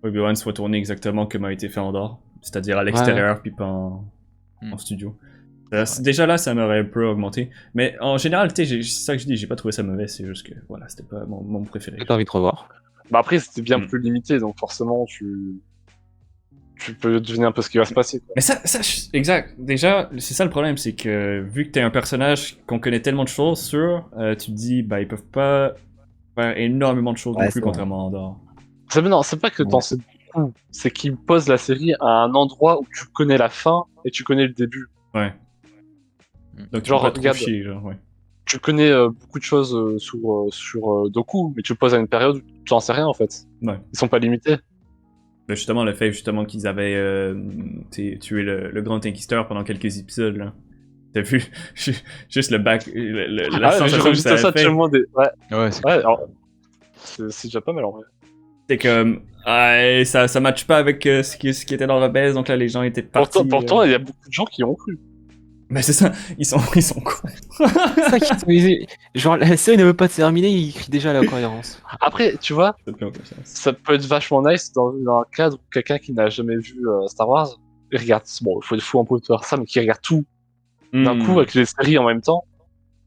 Obi-Wan soit tourné exactement comme a été fait Andorre, c'est-à-dire à l'extérieur puis pas en studio. Déjà là, ça m'aurait un peu augmenté. Mais en général, tu sais, c'est ça que je dis, j'ai pas trouvé ça mauvais, c'est juste que voilà, c'était pas mon préféré. T'as envie de revoir. bah après, c'était bien Mm. plus limité, donc forcément, tu peux deviner un peu ce qui va se passer, quoi. Mais ça, exact. Déjà, c'est ça le problème, c'est que vu que t'es un personnage qu'on connaît tellement de choses sur, tu te dis, bah ils peuvent pas faire énormément de choses Ouais, non plus, c'est vrai. contrairement à Andorre. Non, c'est pas que t'en Ouais. sais beaucoup, c'est qu'ils posent la série à un endroit où tu connais la fin et tu connais le début. Ouais. Donc tu Genre, peux pas trop regarde. chier, genre, ouais. Tu connais beaucoup de choses sur Doku, mais tu le poses à une période où tu n'en sais rien en fait. Ouais. Ils sont pas limités. Ben, justement, le fait justement qu'ils avaient tué le Grand Inquisiteur pendant quelques épisodes, là. T'as vu juste le back, la Ah, mais sensation j'ai que revu ça ça a fait. tellement des. Ouais, Ouais, c'est ouais, alors, C'est déjà pas mal en vrai. C'est que ça matche pas avec ce qui était dans Rebels, donc là les gens étaient partis. Pourtant, il y a beaucoup de gens qui y ont cru. Mais c'est ça, ils sont cons. C'est ça genre, la série ne veut pas terminer, il crie déjà la cohérence. Après, tu vois, ça peut être vachement nice dans un cadre où quelqu'un qui n'a jamais vu Star Wars, il regarde, bon, il faut un peu faire ça, mais qui regarde tout d'un coup avec les séries en même temps,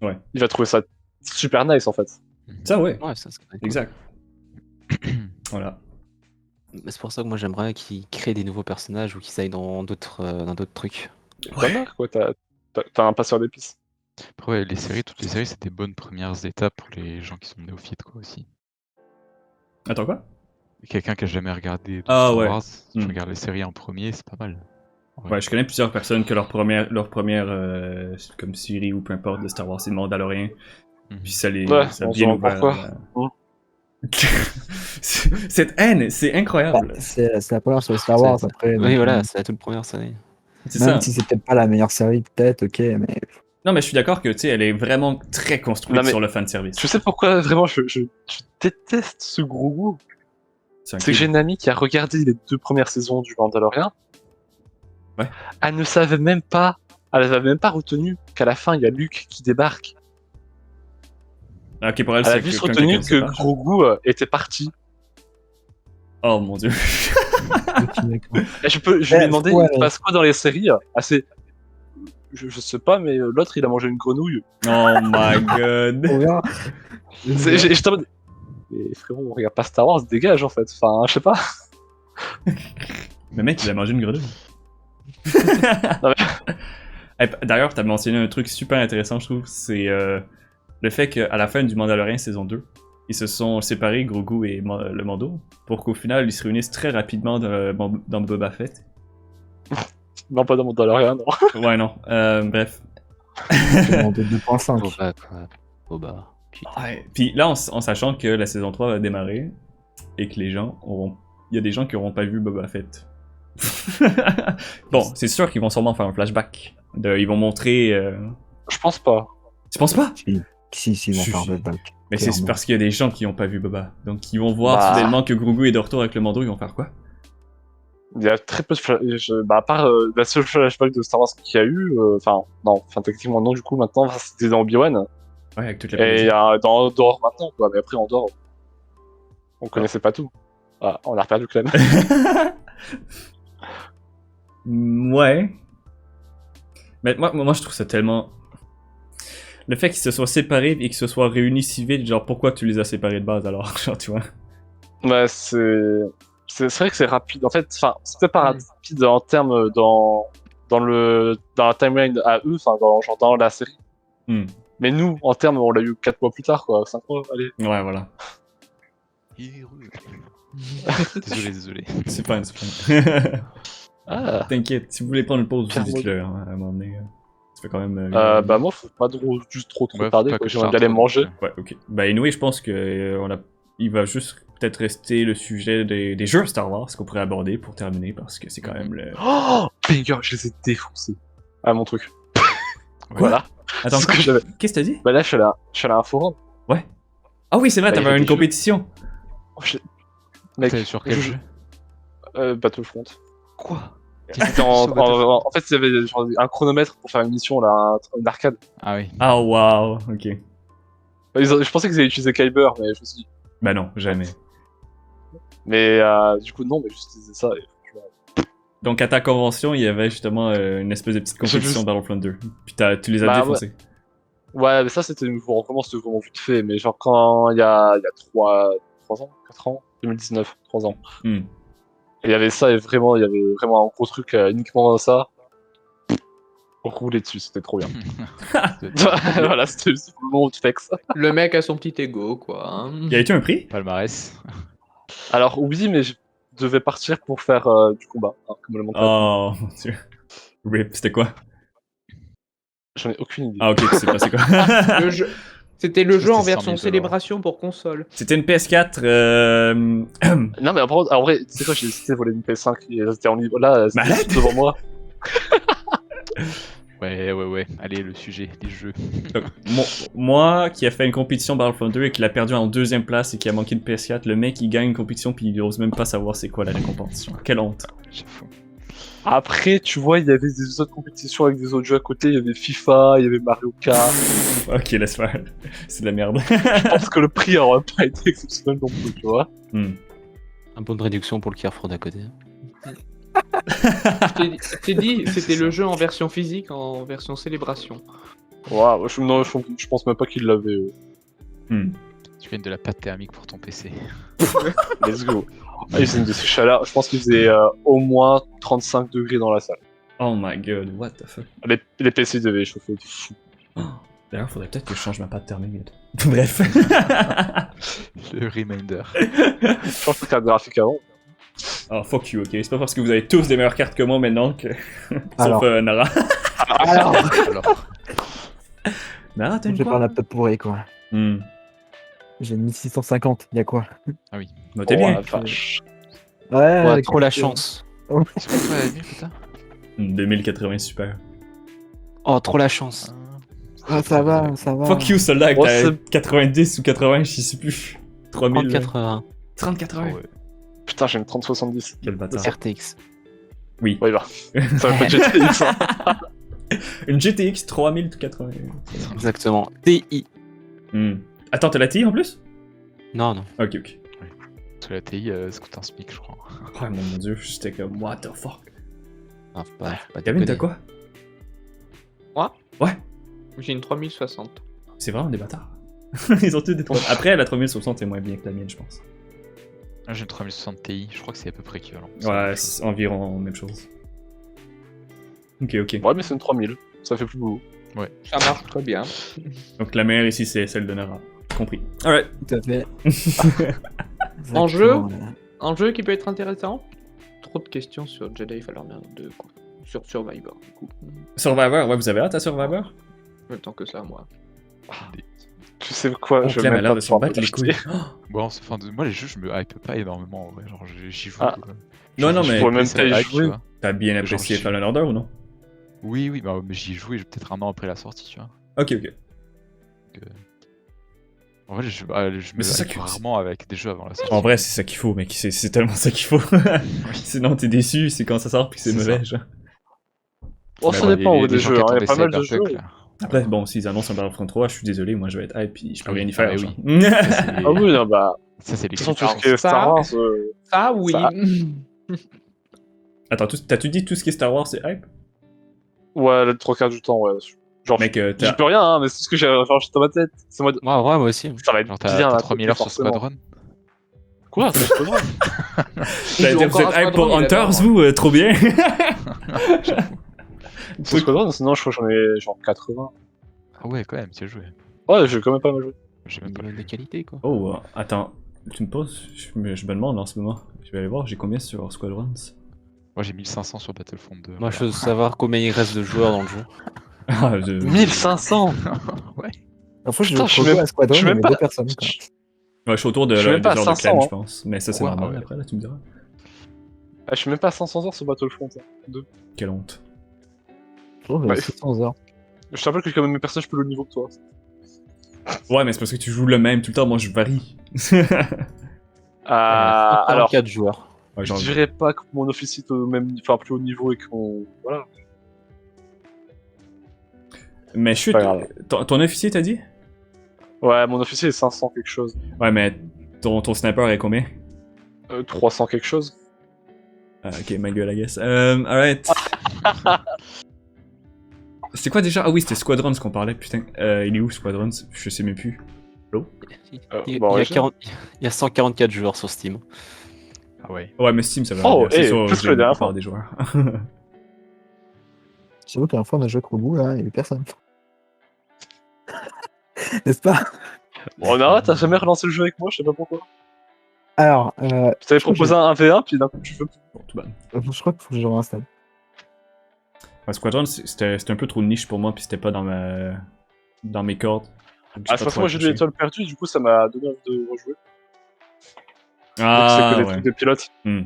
Ouais. il va trouver ça super nice en fait. Ça ouais, Ouais, ça serait cool. exact. Voilà. Mais c'est pour ça que moi j'aimerais qu'ils créent des nouveaux personnages ou qu'ils aillent dans d'autres trucs. Pas mal, quoi, t'as un passeur d'épices. Après, ouais, toutes les séries, c'est des bonnes premières étapes pour les gens qui sont néophytes, quoi, aussi. Attends quoi? Quelqu'un qui a jamais regardé de Ah, Star ouais. Wars, tu Hmm. regardes les séries en premier, c'est pas mal. Ouais, je connais plusieurs personnes que leur première comme série ou peu importe de Star Wars, c'est Mandalorian. Mhm. Puis ça Ouais, ça a on bien se ouvert. demande pourquoi. Cette haine, c'est incroyable. C'est la première sur Star Wars après. Oui, donc, voilà, c'est la toute première série. C'est Même ça. si c'est peut-être pas la meilleure série, peut-être, ok, mais Non, mais je suis d'accord que, tu sais, elle est vraiment très construite Non, mais- sur le fanservice. Tu sais pourquoi vraiment je déteste ce gros goût? C'est C'est que j'ai une amie qui a regardé les 2 premières saisons du Mandalorian. Ouais. Elle ne savait même pas, elle avait même pas retenu qu'à la fin il y a Luke qui débarque. Ok, pour elle, Elle a c'est juste quand retenu quelqu'un se que sépare. Grogu était parti. Oh mon dieu. Et je lui ai demandé, ouais. il se passe quoi dans les séries? Je sais pas, mais l'autre il a mangé une grenouille. Oh my god. on verra. J'étais en mode, mais frérot, on regarde pas Star Wars, dégage en fait. Enfin, je sais pas. Le mec, il a mangé une grenouille. Non, D'ailleurs, t'as mentionné un truc super intéressant, je trouve. C'est le fait qu'à la fin du Mandalorian saison 2, ils se sont séparés, Grogu et le Mando, pour qu'au final, ils se réunissent très rapidement dans Boba Fett. Non, pas dans Mandalorian, non. Ouais, non. Bref. C'est mon 2.5. Boba, quoi. Boba. Putain. Ouais. Puis là, en sachant que la saison 3 va démarrer et que les gens auront. Il y a des gens qui n'auront pas vu Boba Fett. Bon, c'est sûr qu'ils vont sûrement faire un flashback. Ils vont montrer. Je pense pas. Tu penses pas? Si, ils vont Si, faire si. le bac. Mais c'est Clairement. parce qu'il y a des gens qui n'ont pas vu Boba. Donc ils vont voir Bah. soudainement que Grogu est de retour avec le Mando, ils vont faire quoi? Il y a très peu de bah, à part la seule flashback de Star Wars qu'il y a eu, enfin techniquement non du coup maintenant, c'était dans Obi-Wan, Ouais, avec toute la et politique. dans Andorre maintenant quoi, mais après Andorre, on connaissait pas tout. Ah, on a reperdu Clem. Ouais. Mais moi, je trouve ça tellement. Le fait qu'ils se soient séparés et qu'ils se soient réunis si vite, genre pourquoi tu les as séparés de base alors? Genre, tu vois. Ouais, c'est vrai que c'est rapide. En fait, enfin, c'était pas rapide en termes dans la timeline à eux, enfin dans la série. Hmm. Mais nous, en termes, on l'a eu 4 mois plus tard, quoi, 5 mois, allez. Ouais, voilà. Désolé. C'est fine, c'est fine. Ah. T'inquiète, si vous voulez prendre une pause aussi, Clairement. dites-le, hein, à un moment donné. Ça fait quand même. Bah moi, faut pas juste trop Ouais, faut tarder, pas quoi. que J'aimerais ça bien aller retarde, manger. ouais. Ouais, ok. Bah, anyway, je pense que il va juste peut-être rester le sujet des jeux Star Wars qu'on pourrait aborder pour terminer parce que c'est quand même le. Oh, banger, je les ai défoncés. Ah, mon truc. Quoi? Voilà. Attends, C'est ce que j'avais. qu'est-ce que t'as dit? Bah là, je suis allé à un forum. Ah oui, c'est vrai, Bah, il y t'avais avait une des jeux. compétition. Oh, Mec, T'es sur quel je- jeu Battlefront. Quoi C'était en fait, il y avait genre un chronomètre pour faire une mission, là, une arcade. Ah oui. Ah wow, ok. Je pensais qu'ils avaient utilisé Kyber, mais je me suis dit. Bah non, jamais. Mais du coup, non, mais j'utilisais ça. Donc à ta convention, il y avait justement une espèce de petite compétition juste- Battlefront 2. Puis tu les as Bah, défoncés. Ouais, mais ça, c'était vraiment vite fait. Mais genre, quand il y a 3 ans, 4 ans, 2019, 3 ans. Hmm. Et il y avait ça, et vraiment, il y avait vraiment un gros truc uniquement dans ça. Rouler dessus, c'était trop bien. Voilà, c'était le moment où tu fais que ça. Le mec a son petit ego, quoi. hein. Il y a eu un prix? Palmarès. Alors, oui, mais je devais partir pour faire du combat, hein, comme le montage. Oh mon dieu. RIP, c'était quoi? J'en ai aucune idée. Ah ok, tu sais pas c'est quoi. Le jeu... C'était le Je jeu en sais, 100 000 version $. célébration pour console. C'était une PS4. Non, mais en vrai, tu sais quoi, j'ai décidé de voler une PS5, et c'était en libre. Là, Malade. c'était devant moi. Ouais. Allez, le sujet, les jeux. Donc, moi, qui a fait une compétition Battlefront 2 et qui l'a perdu en deuxième place et qui a manqué de PS4, le mec il gagne une compétition puis il ose même pas savoir c'est quoi la récompense. Genre, quelle honte. J'avoue. Après, tu vois, il y avait des autres compétitions avec des autres jeux à côté. Il y avait FIFA, il y avait Mario Kart. Ok, laisse faire. C'est de la merde. Je pense que le prix n'aurait pas été exceptionnel non plus, tu vois. Hmm. Un peu de réduction pour le Carrefour d'à côté. Je t'ai dit, c'était le jeu en version physique, en version célébration. Waouh, je pense même pas qu'il l'avait. Hmm. Tu gagnes de la pâte thermique pour ton PC. Let's go. Ah, il faisait une de ces chaleurs. Je pense qu'il faisait au moins 35 degrés dans la salle. Oh my god, what the fuck. Les PC devaient chauffer de fou. Oh, d'ailleurs, faudrait peut-être que je change ma pâte thermique. Bref. Le reminder. Je pense que carte graphique avant. Oh, fuck you, ok. C'est pas parce que vous avez tous des meilleures cartes que moi maintenant que. Alors. Sauf Nara. Alors, Alors, Nara, t'as je une vais quoi? parler un peu pourri, quoi. Hmm. J'ai 1650, y a quoi? Bah, t'es Oh, bien. la vache. Ouais, Ouais, trop la avec- chance. c'est quoi la nuit, putain 2080, super. Oh, trop la chance. Ah, ça va, ça va. Fuck you, celle-là, Oh, t'as c'est- 90 ou 80, je sais plus. 3000. 3080 3080. Ah ouais. Putain, j'ai une 3070. Quel bâtard. RTX. Oui. Ouais, bah. Ça va pas être GTX, hein. Une GTX 3080. Exactement. TI. Hmm. Attends, t'as la TI en plus? Non, non. Ok, ok. Parce que la TI, ça coûte un SMIC, je crois. Oh mon dieu, j'étais comme, what the fuck. Ah, faut pas Kevin, t'as déconner. quoi? Moi Ouais. J'ai une 3060. C'est vraiment des bâtards. Ils ont tous des 3000. Après, la 3060 est moins bien que la mienne, je pense. Ah, j'ai une 3060 Ti, je crois que c'est à peu près équivalent. Ouais, c'est environ même chose. Ok, ok. Ouais, mais c'est une 3000. Ça fait plus beau. Ça marche très bien. Donc la meilleure ici, c'est celle de Nara. Compris. Alright. Tout à fait. En jeu Exactement. Un jeu qui peut être intéressant. Trop de questions sur Jedi Fallen Order 2, quoi. Sur Survivor, du coup. Survivor, ouais, vous avez hâte à Survivor? Le temps que ça, moi. Tu sais quoi, Oh, je Clem vais a même l'air pas de s'en pouvoir battre les l'acheter. couilles. Oh. Bon, enfin, moi, les jeux, je me hype pas énormément, en vrai. Genre, j'y joue. Ah. Non, non, je mais- pourrais même ça pas y hype, jouer. tu vois. T'as bien Genre, apprécié je- Fallen Order ou non? Oui, bah, mais j'y ai joué peut-être un an après la sortie, tu vois. Ok, ok. En vrai, je Mais me c'est ça hype que- rarement avec des jeux avant la sortie. En vrai, c'est ça qu'il faut, mec. C'est tellement ça qu'il faut. Sinon, t'es déçu, c'est quand ça sort puis que c'est C'est mauvais, ça. genre. Oh, ça dépend en vrai, des gens jeux. qui hein. Il y a attendaient pas mal de Cyberpunk, jeux. là. Après, bon, s'ils annoncent un Battlefront 3, je suis désolé, moi je vais être hype puis je peux Ah oui, rien y faire. ah genre. oui. Ça, c'est- Ah oui, non, bah. Ça, c'est De les toute façon, tout ce qui est Ça- Star Wars. Ah oui. Ça- Attends, t'as-tu dit tout ce qui est Star Wars, c'est hype? Ouais, le 3/4 du temps, ouais. Genre, Mec, j'y t'as. peux rien, hein, mais c'est ce que j'ai rajouté dans ma tête. C'est moi. Ouais, moi aussi. Ça va être Genre, bien. t'as à 3000 heures sur forcément. Squadron. Quoi c'est pas vrai. T'as joue dit, vous encore êtes à hype pour Squadron, il Hunters, adore. vous? Trop bien! C'est Squadron, sinon je crois que j'en ai genre 80. Ah ouais, quand même, tu as joué. Ouais, j'ai quand même pas mal joué. J'ai même pas Des qualités, quoi. Oh, attends, tu me poses? Je me demande en ce moment. Je vais aller voir, j'ai combien sur Squadrons? Moi, j'ai 1500 sur Battlefront 2. Moi, je veux savoir combien il reste de joueurs dans le jeu. Ah, 1500. Ouais. La fois, je Putain, joue je suis trop même- à Squadron, je suis il y même avait pas- deux personnes. Quoi. Ouais, je suis autour de Je suis même pas à des heures de 500, Clem, hein. je pense. Mais ça, c'est Ouais, normal ouais. après, là, tu me diras. Ah, je suis même pas à 500 heures sur Battlefront. Hein. Quelle honte. Je trouve Ouais. 600 heures. Je te rappelle que quand même mes personnages plus haut niveau que toi. Ouais, mais c'est parce que tu joues le même tout le temps, moi je varie. Alors, 4 joueurs. Ouais, je genre, dirais pas que mon officier est au même, enfin plus haut niveau et qu'on, voilà. mais chut, pas grave. ton officier t'a dit? Ouais, mon officier est 500 quelque chose, Ouais, mais ton sniper est combien? 300 quelque chose. Ah, ok, ma gueule, I guess. Alright. C'était quoi déjà? Ah oui, c'était Squadrons qu'on parlait, putain. Il est où Squadrons? Je sais même plus. Bon, ouais, Il y a 144 joueurs sur Steam. Ah ouais. Ouais, mais Steam, ça va. Oh, bien. C'est hey, sûr, plus que j'ai la dernière la plupart fois. des joueurs. J'avoue qu'à la fois, on a joué avec Robo, là, il y avait personne. N'est-ce pas? Bon, Nara, t'as jamais relancé le jeu avec moi, je sais pas pourquoi. Alors, Je t'avais Je crois que proposé un 1v1, puis d'un coup tu veux plus. Bon, tout bad. je crois qu'il faut que je le réinstalle. Ouais, Squadrons, c'était un peu trop niche pour moi, puis c'était pas dans mes cordes. Donc, j'ai Ah, pas de toute façon, trop moi j'ai des accroché. étoiles perdues, du coup ça m'a donné envie de rejouer. Ah, c'est que des ouais. trucs de pilote. Hmm.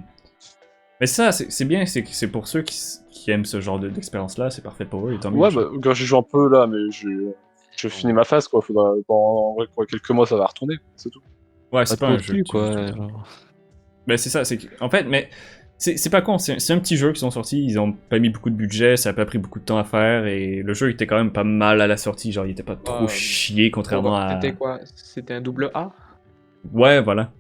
Mais ça, c'est bien, c'est pour ceux qui aiment ce genre d'expérience-là, c'est parfait pour eux, et tant mieux. Ouais, bah, quand j'ai joué un peu là, mais je finis ma phase, quoi. Faudra, en vrai, quoi, quelques mois, ça va retourner, c'est tout. Ouais, c'est pas un jeu. plus, que tu- quoi. Ben c'est ça, en fait, mais c'est pas con, c'est un petit jeu qui sont sortis, ils ont pas mis beaucoup de budget, ça a pas pris beaucoup de temps à faire, et le jeu était quand même pas mal à la sortie, genre il était pas trop chié, contrairement à... C'était quoi? C'était un double A? Ouais, voilà.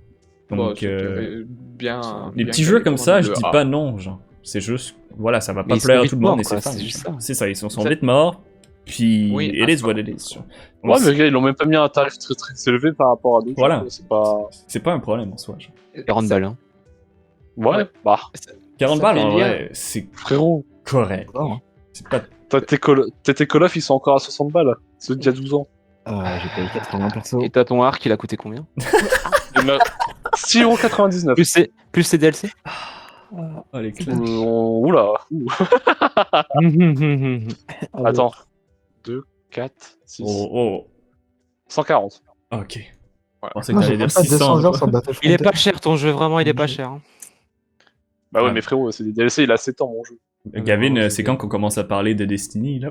Bon, Donc, c'était bien. les bien petits jeux calé comme pour un ça, je double dis A. pas non, genre. C'est juste, voilà, ça va Mais pas ils sont plaire à vite tout le monde morts, et c'est quoi, fun. c'est juste ça. C'est ça, ils sont Ça- vite morts, puis Oui, it is what ça. it is. genre. Ouais, mais les gars, ils l'ont même pas mis à un tarif très très élevé par rapport à d'autres Voilà. jeux, quoi, c'est pas... C'est pas un problème en soi. genre. 40 balles, hein. Ouais, bah, 40 Ça balles, fait en lien. vrai, c'est frérot, correct. Encore, hein. C'est pas... tes Call of, ils sont encore à 60 balles, c'est d'il y a 12 ans. J'ai payé 80 perso. Et t'as ton arc, il a coûté combien? Il m'a- 6,99€. Plus ces DLC? Oh, les clés. Oula, ouh. Ah, Attends. 2, 4, 6, Oh, 140. oh, ok. Ouais. Je pensais que Moi, t'allais j'ai dire pas 600. 200 heures quoi. sur Battlefront. Il est pas cher ton jeu, vraiment, il est pas cher. Hein. Bah ouais, Ah. mais frérot, c'est des DLC, il a 7 ans mon jeu. Gavin, Non, c'est quand qu'on commence à parler de Destiny, là?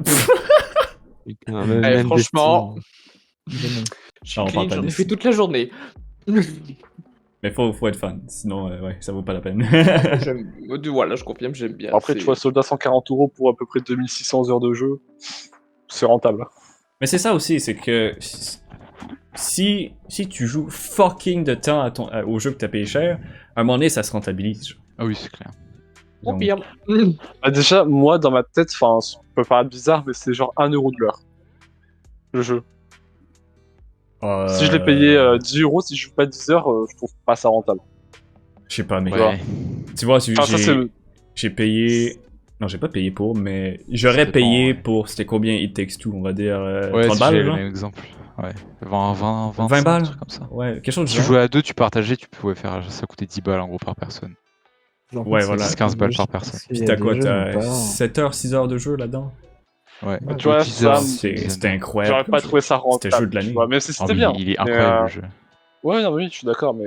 Putain, même Allez, franchement, Destiny. Ah, on parle pas j'en de ai fait Destiny. toute la journée. Mais faut être fan, sinon, ouais, ça vaut pas la peine. Voilà, je confirme, j'aime bien. Après, c'est- tu vois, soldat 140€ pour à peu près 2600 heures de jeu, c'est rentable. Mais c'est ça aussi, c'est que si tu joues fucking de temps au jeu que t'as payé cher, à un moment donné, ça se rentabilise. genre. Ah oui, c'est clair. Au Donc, pire. Bah déjà, moi, dans ma tête, enfin, ça peut paraître bizarre, mais c'est genre 1€ de l'heure. Le jeu. Si je l'ai payé 10€, si je joue pas 10 heures, je trouve pas ça rentable. Je sais pas, mais Ouais. tu vois, Enfin, ça, c'est... j'ai payé... Non, j'ai pas payé pour, mais j'aurais Ça dépend, payé ouais. pour... C'était combien It Takes Two, on va dire Ouais, 30 si balles, j'avais le genre? même exemple. Ouais. 20 20 balles un truc comme ça. Ouais, quelque chose de Si tu genre. jouais à deux, tu partageais, tu pouvais faire. Ça coûtait 10 balles en gros par personne. Ouais, voilà. 10-15 balles par personne. Puis t'as quoi, t'as 7 heures, 6 heures de jeu là-dedans? Ouais. Tu vois, 10 ça, heures, C'était J'aurais incroyable. pas trouvé ça rentable. C'était jeu de l'année. tu vois, Même si Ah c'était oui, bien. il est mais, incroyable le jeu. Ouais, non, oui, je suis d'accord, mais...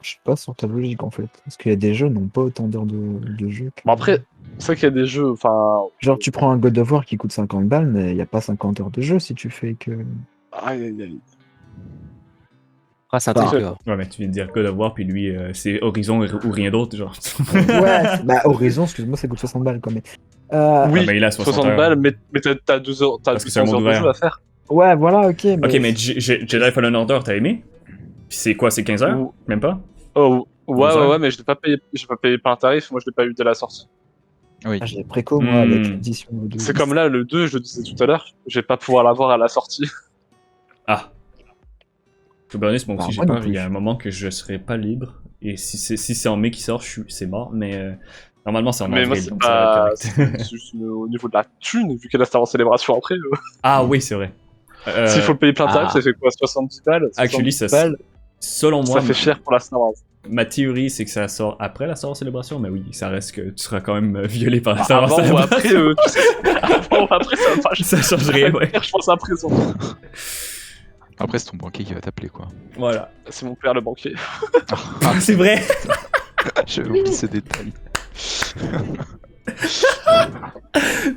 Je suis pas sur ta logique en fait. Parce qu'il y a des jeux qui n'ont pas autant d'heures de jeu. que- Bon, après, c'est vrai qu'il y a des jeux, enfin... Genre, tu prends un God of War qui coûte 50 balles, mais il n'y a pas 50 heures de jeu si tu fais que. Aïe, aïe, aïe. Ah, c'est un Bah, triple A. Ouais, mais tu viens de dire God of War, puis lui, c'est Horizon ou rien d'autre, genre. Ouais, bah Horizon, excuse-moi, ça coûte 60 balles quand même. Oui, Ah, mais il a 60 heures. balles, mais t'as 2 heures, t'as Parce que c'est un 200 monde heures de ouvert. jeu à faire. Ouais, voilà, ok. Mais... Ok, mais Jedi Fallen Order, t'as aimé? Puis c'est quoi, c'est 15 heures? Ou- Même pas? Oh, ouais, 12 heures. ouais, mais je l'ai pas payé par un tarif, moi je l'ai pas eu dès la sortie. Oui. Ah, j'ai préco, moi, avec Hmm. l'édition de. C'est comme là, le 2, je le disais tout à l'heure, je vais pas pouvoir l'avoir à la sortie. Ah. To be honest, moi Bah, aussi, j'ai moi non peur. Il y a plus. un moment que je serai pas libre. Et si c'est en mai qui sort, c'est mort. Mais normalement, c'est en Mais moi, avril, c'est donc ça va pas. être correct. C'est juste au niveau de la thune, vu qu'elle a Star Wars Célébration après. Ah oui, c'est vrai. S'il faut le payer plein tarif, ah. ça fait quoi 70 balles Actually, 70 ça, balles, selon moi, ça fait cher pour la Star Wars. ma théorie, c'est que ça sort après la Star Wars Célébration. Mais oui, ça reste que tu seras quand même violé par la Star Wars Avant ou Célébration. après, tu sais, avant ou après, ça va pas Ça changerait, ouais. Je pense après, Après, c'est ton banquier qui va t'appeler quoi. Voilà. c'est mon père le banquier. Ah, c'est vrai. J'avais oublié ce détail.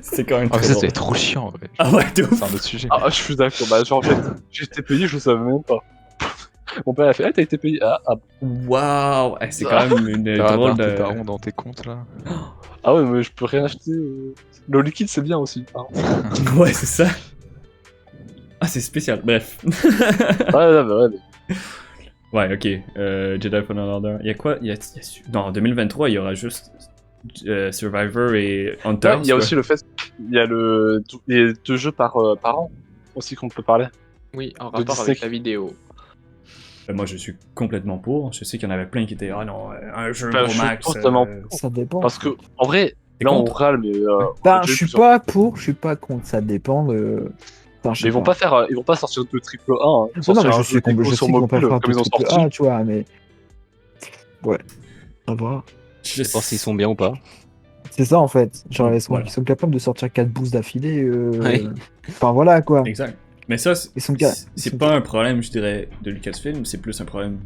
C'est quand même Ah, très ça drôle. devait être trop chiant en vrai. Ah ouais, de ouf. C'est un autre sujet. Ah, je suis d'accord, bah, genre, j'ai été payé, je le savais même pas. Mon père a fait, ah, t'as été payé. Waouh. Eh, c'est quand même une T'as drôle tes de... darons dans tes comptes là. Ah ouais, mais je peux rien acheter. Le liquide, c'est bien aussi. Ouais, c'est ça. Ah, c'est spécial. Bref. Ouais. Ouais, ok. Jedi Fallen Order. Il y a quoi? Non, en 2023, il y aura juste Survivor et Hunter. Ouais, il y a aussi le fait qu'il y a les 2 jeux par an aussi qu'on peut parler. Oui, en De rapport Disney. avec la vidéo. Moi, je suis complètement pour. Je sais qu'il y en avait plein qui étaient ah non, un jeu Bah, gros je suis max. totalement Ça dépend. Parce que, en vrai, T'es là on contre? râle, mais. Ben, j'ai je suis plusieurs- pas pour, je suis pas contre, ça dépend de. Enfin, je sais Mais ils vont pas sortir de triple A. Hein. Ils vont Non, mais sortir je un sais jeu qu'on déco je sur sais qu'ils vont pas mobile, faire comme ils ont tout triple sorti. A, tu vois, mais. Ouais. À voir. Je Je pense s'ils sont bien ou pas. C'est ça en fait. Genre, Voilà. ils sont capables de sortir 4 boosts d'affilée. Ouais. Enfin, voilà quoi. Exact. Mais ça, Ils sont c'est pas un problème, je dirais, de Lucasfilm, c'est plus un problème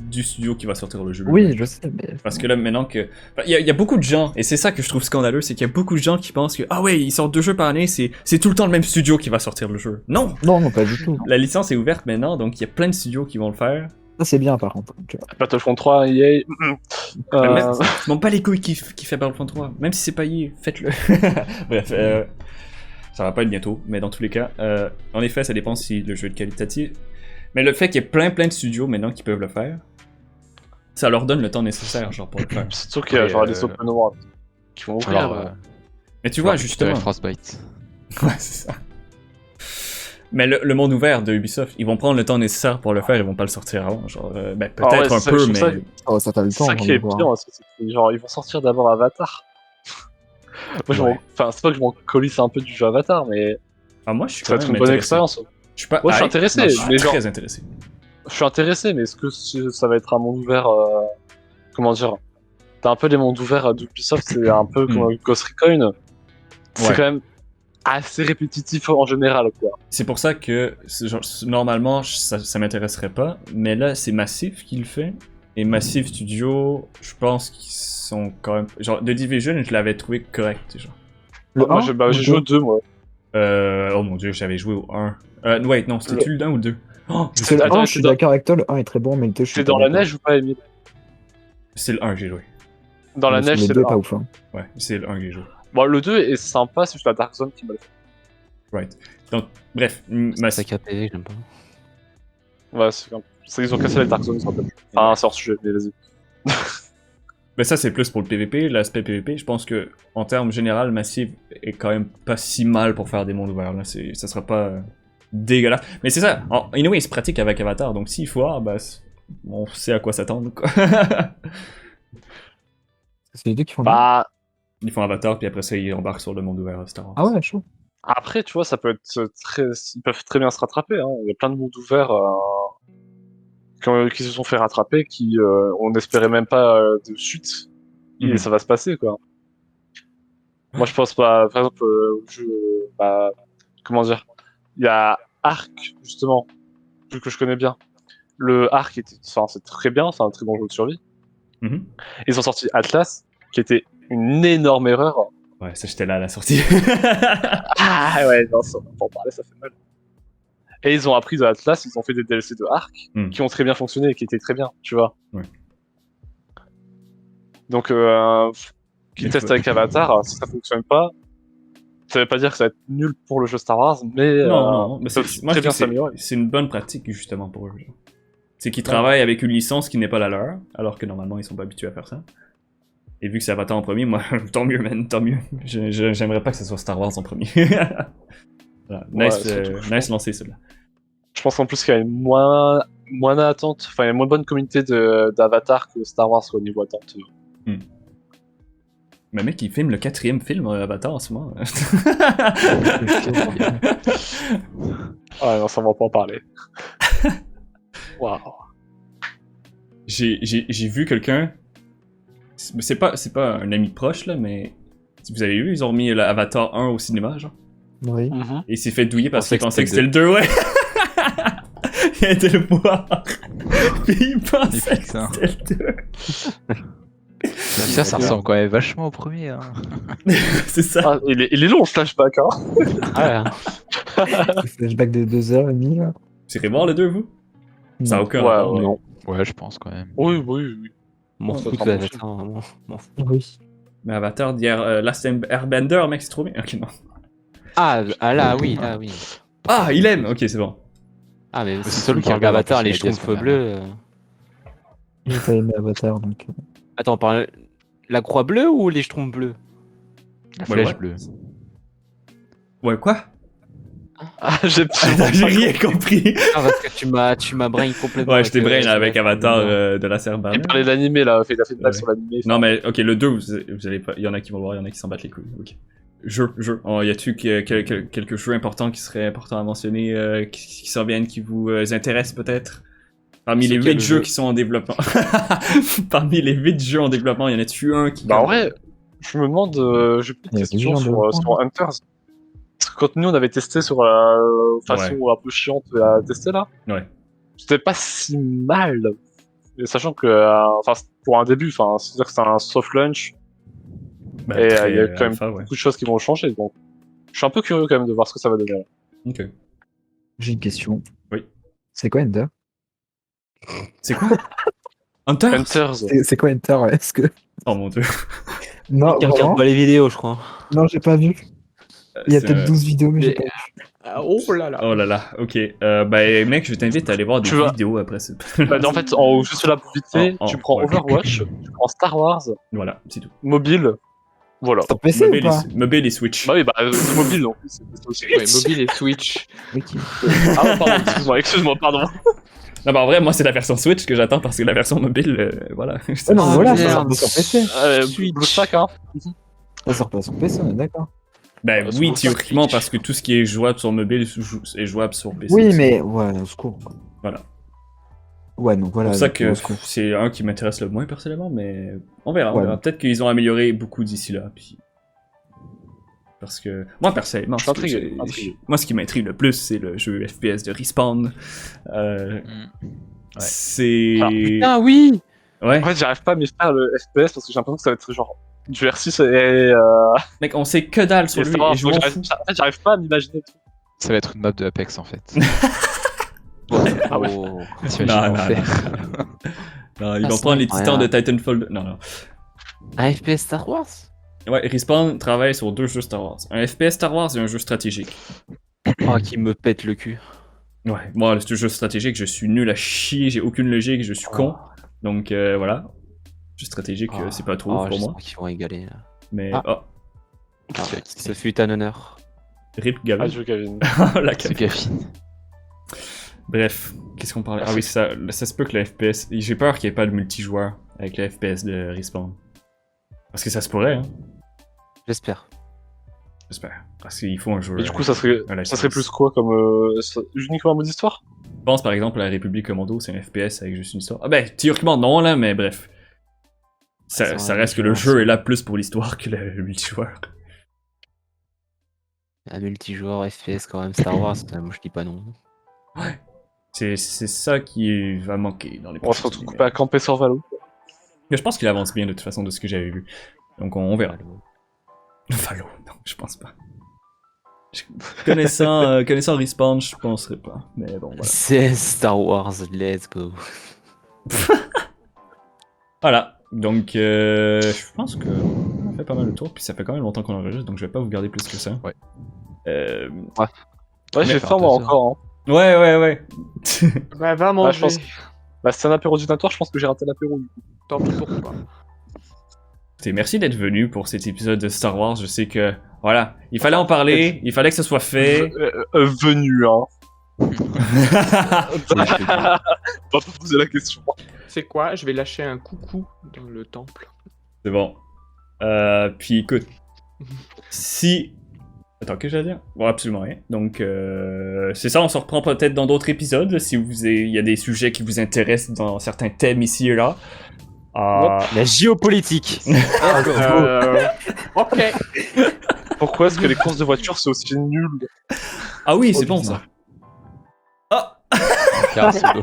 du studio qui va sortir le jeu. Oui, je sais, mais. Parce que là, maintenant que... Il y a beaucoup de gens, et c'est ça que je trouve scandaleux, c'est qu'il y a beaucoup de gens qui pensent que, ah ouais, ils sortent 2 jeux par année, c'est tout le temps le même studio qui va sortir le jeu. Non! Non, non, pas du tout. La licence est ouverte maintenant, donc il y a plein de studios qui vont le faire. Ça, c'est bien, par contre. Tu vois. Battlefront 3, EA. Même, je m'en bats les couilles qui fait Battlefront 3. Même si c'est pas EA, faites-le. Bref, ça va pas être bientôt, mais dans tous les cas, en effet, ça dépend si le jeu est qualitatif. Mais le fait qu'il y ait plein de studios maintenant qui peuvent le faire, ça leur donne le temps nécessaire, genre, pour le faire. Surtout qu'il y a genre des open world qui vont ouvrir. Alors, Mais tu vois, justement... Frostbite. Ouais, c'est ça. Mais le monde ouvert de Ubisoft, ils vont prendre le temps nécessaire pour le faire, ils vont pas le sortir avant. Genre, ben, peut-être un peu, mais. Oh, ça t'a le C'est temps. ça on qui va est voir. bien, c'est que, genre ils vont sortir d'abord Avatar. Moi, Ouais. enfin, c'est pas que je m'en colisse un peu du jeu Avatar, mais Ah, moi, je suis ça va quand être même une bonne intéressé. expérience. Je suis pas. Moi, je suis hype, intéressé, non, je suis mais genre- très intéressé. Je suis intéressé, mais est-ce que ça va être un monde ouvert comment dire? T'as un peu les mondes ouverts d'Ubisoft, c'est un peu comme Ghost Recon. C'est Ouais. quand même assez répétitif en général, quoi. C'est pour ça que, genre, normalement, ça m'intéresserait pas, mais là, c'est Massive qui le fait. Et Massive Studio, je pense qu'ils sont quand même. Genre, The Division, je l'avais trouvé correct, genre. Moi, j'ai joué au 2, moi. Oh mon dieu, j'avais joué au 1. Wait, non, c'était-tu le 1 ou le 2? Oh, Parce que le Attends, 1, je suis c'est dans- d'accord avec toi, le 1 est très bon, mais le 2, je suis C'est pas dans la d'accord. neige ou pas, Emile? c'est le 1 que j'ai joué. Dans la Parce que neige, le c'est 2 le pas 1. ouf. Hein. Ouais, c'est le 1 que j'ai joué. Bon, le 2 est sympa, c'est juste la Dark Zone qui m'a le fait. Right. Donc, bref, Ça Massive. capé, j'aime pas. Ouais, ils ont cassé les Dark Zones, ça s'appelle. Enfin, c'est hors sujet, mais vas-y. Mais ça, c'est plus pour le PvP, l'aspect PvP. Je pense que, en termes général, Massive est quand même pas si mal pour faire des mondes ouverts. Là. Ça sera pas dégueulasse. Mais c'est ça. Anyway, il se pratique avec Avatar, donc s'il faut, on sait à quoi s'attendre. Quoi. C'est les deux qui font Bah, Ils font Avatar, puis après ça, ils embarquent sur le monde ouvert Star Wars. Ah ouais, chaud. après, tu vois, ça peut être très. Ils peuvent très bien se rattraper. Hein. Il y a plein de mondes ouverts qui se sont fait rattraper, qui on n'espérait même pas de suite. Et Mhm. ça va se passer, quoi. Moi, je pense pas, par exemple, comment dire, il y a Ark, justement, vu que je connais bien. Le Ark, c'est très bien, c'est un très bon jeu de survie. Mhm. Ils ont sorti Atlas, qui était une énorme erreur. Ouais, ça, j'étais là à la sortie. Ah ouais, non, ça, on va pas en parler, ça fait mal. Et ils ont appris de Atlas, ils ont fait des DLC de Ark, qui ont très bien fonctionné et qui étaient très bien, tu vois. Ouais. Donc, qu'ils testent avec Avatar, si ça fonctionne pas, ça veut pas dire que ça va être nul pour le jeu Star Wars, mais non, mais ils peuvent moi, très je bien dis que s'améliorer. c'est une bonne pratique, justement, pour eux. genre. C'est qu'ils travaillent avec une licence qui n'est pas la leur, alors que normalement, ils sont pas habitués à faire ça. Et vu que c'est Avatar en premier, moi, tant mieux, man, tant mieux. J'aimerais pas que ce soit Star Wars en premier. Voilà. Nice, Ouais, surtout, nice lancé, celui-là. Je pense en plus qu'il y a une moins attente, enfin, il y a une moins bonne communauté d'Avatar que Star Wars au niveau attente. Mais mec, il filme le 4e film Avatar en ce moment. Ah non, ça on va pas en parler. Waouh. J'ai vu quelqu'un. C'est pas un ami proche, là, mais. Vous avez vu, ils ont remis Avatar 1 au cinéma, genre. Oui. Et il s'est fait douiller parce qu'il pensait que c'était c'était le 2, ouais. Il a été le voir. Puis il pensait Magnifique, que ça. c'était le 2. Ça ressemble quand même vachement au premier. Hein. C'est ça. Ah, il est long le flashback, hein. Ah, Le flashback de 2h30 là. Vous irez voir le 2, vous? Ça a aucun Ouais, rapport, mais- non. Ouais, je pense quand même. Oui. m'en ça fous sera de bon Avatar, vraiment, m'en fous. Oui. Mais Avatar d'hier, Last Airbender, mec, c'est trop bien. Ok, non. Ah, là, oui, là, oui. Ah, il aime. Ok, c'est bon. Ah, mais C'est c'est celui celui qui qui regarde regarde Avatar, en plus, les il a dit la schtroumpfs semaine bleus. J'ai pas aimé Avatar donc. Attends, on parle la croix bleue ou les schtroumpfs bleus? La Ouais, flèche ouais. bleue. Ouais, quoi? Ah, j'ai J'ai rien compris. Ah, parce que tu m'as brain complètement. Ouais, je t'ai brain avec, avec Avatar de la Airbender. Il parlait de l'animé là, il a fait une blague Ouais. sur l'animé. Non, mais ok, le 2, vous allez pas. Il y en a qui vont le voir, il y en a qui s'en battent les couilles. Ok. Jeu. Oh, y a-tu quelques jeux importants qui seraient importants à mentionner, qui s'en viennent, qui vous intéressent peut-être? Parmi C'est les quel 8 jeux jeu qui sont en développement. Parmi les 8 jeux en développement, y en a-tu un qui. Bah en vrai, je me demande, j'ai plus Il y de a questions des gens sur Hunters. Parce que quand nous on avait testé sur la façon un peu chiante à tester là, Ouais. c'était pas si mal. Et sachant que, pour un début, c'est-à-dire que c'est un soft launch, Bah, et très il y a quand même alpha, ouais. beaucoup de choses qui vont changer. Donc, je suis un peu curieux quand même de voir ce que ça va donner. Ok. J'ai une question. Oui. C'est quoi Enter? C'est quoi? Hunter? Hunters, C'est quoi Enter? Ouais, est-ce que... Oh mon dieu. Non, Qui regarde vraiment pas les vidéos, je crois. Non, j'ai pas vu. Il y a C'est, peut-être 12 vidéos, mais j'ai Mais- pas vu. Oh là là. Oh là là, ok. Bah mec, je t'invite à aller voir des Tu vas- vidéos après ça. en fait, juste là pour vite fait, Oh, tu prends ouais. Overwatch, tu prends Star Wars, Voilà, c'est tout. mobile, voilà. Sur PC ou Mobile pas? Mobile et Switch. Bah oui, c'est mobile donc. C'est aussi. Ouais, mobile et Switch. Ok. Ah, pardon, excuse-moi, pardon. Non, bah en vrai, moi, c'est la version Switch que j'attends parce que la version mobile, voilà. Oh non, Ah, voilà, ça sort merde. pas sur PC. Le sac, hein. Ça sort pas sur PC, on est d'accord. Ben c'est oui, pour ça, théoriquement, Switch. parce que tout ce qui est jouable sur mobile est jouable sur PC. Oui, aussi. mais ouais, au secours. quoi. Voilà. Ouais, donc voilà. C'est pour ça donc, que au secours. c'est un qui m'intéresse le moins personnellement, mais on verra. Ouais. On verra. Peut-être qu'ils ont amélioré beaucoup d'ici là. Puis... Parce que moi, personnellement, Je suis ce que intrigué. moi, ce qui m'intrigue le plus, c'est le jeu FPS de Respawn. Ouais. C'est. Ah oui. Ouais. En fait, j'arrive pas à m'y faire le FPS parce que j'ai l'impression que ça va être genre du R6 Mec, on sait que dalle sur et lui Star Wars, et je donc m'en j'arrive- fous. en fait, j'arrive pas à m'imaginer tout. Ça va être une map de Apex en fait. Ah ouais. Oh. T'imagines Non, non, l'enfer. Non, ils Ah, vont ça, prendre les titans rien. de Titanfall. Non, non. Un FPS Star Wars. Ouais, Respawn travaille sur 2 jeux Star Wars. Un FPS Star Wars et un jeu stratégique. Oh, qui me pète le cul. Ouais, moi, le jeu stratégique, je suis nul à chier, j'ai aucune logique, je suis con. Donc voilà. Jeu stratégique, c'est pas trop pour moi. J'espère qu'ils vont régaler. Là. Mais Ah. oh, Ah, ce fut un honneur. rip Gavin. Adieu, Kevin. La C'est gaffine. Bref, qu'est-ce qu'on parlait? Ah oui, ça se peut que la FPS. J'ai peur qu'il n'y ait pas de multijoueur avec la FPS de Respawn. Parce que ça se pourrait, hein. J'espère. J'espère. Parce qu'il faut un joueur. Et du coup, ça serait plus quoi comme uniquement un mode histoire? Je pense par exemple à la République Commando, c'est un FPS avec juste une histoire. Ah ben, théoriquement non là, mais bref. Ça reste que le jeu est là plus pour l'histoire que le multijoueur. Un multijoueur FPS quand même Star Wars, moi je dis pas non. C'est ça qui va manquer dans les On va se prochaines retrouver années. à camper sur Valo. Mais je pense qu'il avance bien de toute façon de ce que j'avais vu. Donc on verra. Valo, non, je pense pas. Connaissant Respawn, je penserais pas. Mais bon, voilà. C'est Star Wars, let's go. Voilà. Donc, je pense que on a fait pas mal de tours, puis ça fait quand même longtemps qu'on enregistre, donc je vais pas vous garder plus que ça. Ouais. Ouais, j'ai faim moi encore. Hein. Ouais. Bah, va Ouais, manger. je pense. Bah, c'est un apéro dînatoire, je pense que j'ai raté l'apéro. Tant pis pour toi. Écoutez, merci d'être venu pour cet épisode de Star Wars. Je sais que, voilà, il fallait en parler, il fallait que ce soit fait. Venu, hein. C'est- Pas pour poser la question. C'est quoi? Je vais lâcher un coucou dans le temple. C'est bon. Puis écoute, si... Attends, que j'allais dire? Bon, absolument rien. Donc, c'est ça, on se reprend peut-être dans d'autres épisodes, là, si il y a des sujets qui vous intéressent dans certains thèmes ici et là. La géopolitique. Ok. Pourquoi est-ce que les courses de voiture c'est aussi nul? Ah oui, Trop c'est bon bizarre. ça. Car solo.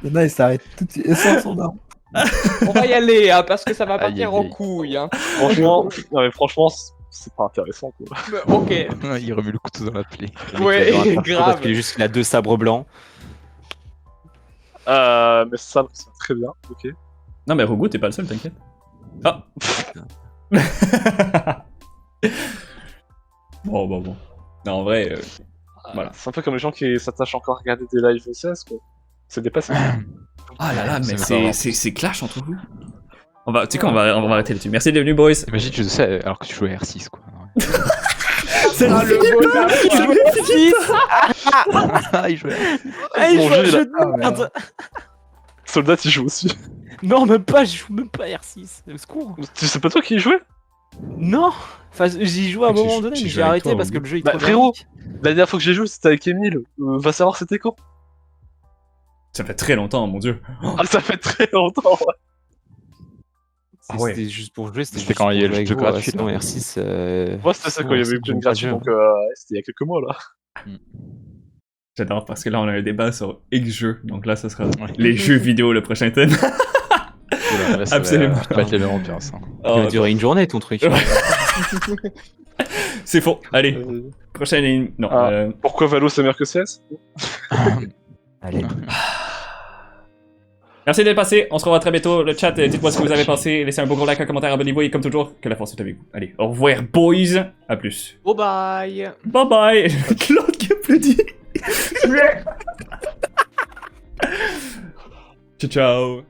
Il y en a, ils s'arrêtent tout de suite. Sans son arme. On va y aller, hein, parce que ça va Aïe, partir aïe, en aïe. couille. Hein. Franchement, non, mais franchement, c'est pas intéressant quoi. Ok. Il remue le couteau dans la plaie. Ouais, Parce grave. qu'il est juste qu'il a 2 sabres blancs. Mais ça, c'est très bien, ok. Non, mais Rogo, t'es pas le seul, t'inquiète. Ah. Bon. Non, en vrai, voilà. C'est un peu comme les gens qui s'attachent encore à regarder des lives OCS quoi. C'est dépassé. Ah là là, mais C'est c'est clash entre vous. Tu sais quoi, on va arrêter là-dessus. Merci d'être venu, boys. Imagine, tu faisais ça alors que tu jouais à R6 quoi. C'est Ah, le bonheur. Ah, il jouait. Mon jeu, il a- Ah, merde. Soldat, il joue aussi. Non, même pas, je joue même pas à R6. Au secours. C'est pas toi qui y jouais? Non. Enfin, j'y jouais à un Tu moment joues- donné, tu mais joues j'ai avec arrêté toi, parce que Rogo. le jeu est Bah, trop frérot. graphique. La dernière fois que j'ai joué, c'était avec Emile. Va savoir c'était quand. Ça fait très longtemps, mon dieu. Ah, ça fait très longtemps. Ouais. Ah ouais. C'était juste pour jouer, C'était juste quand il y a pour le jouer jeu avec vous, gratuit, sinon là. R6. Moi, c'était ça quand il y avait eu c'est plein de pas gratuits, dur. donc c'était il y a quelques mois là. J'adore parce que là, on a un débat sur X jeux. Donc là, ce sera les jeux vidéo, le prochain thème. Là, ça Absolument. va pas être la même ambiance. Hein. Ça va durer une journée ton truc. C'est faux. Allez, prochaine ligne. Non. Pourquoi Valo c'est meilleur que CS? Allez. Merci d'être passé. On se revoit très bientôt. Le chat, dites-moi ce que vous avez pensé. Laissez un beau gros like, un commentaire, abonnez-vous et comme toujours, que la force soit avec vous. Allez, au revoir, boys. À plus. Bye bye. Bye bye. Claude qui applaudit. Ciao, ciao.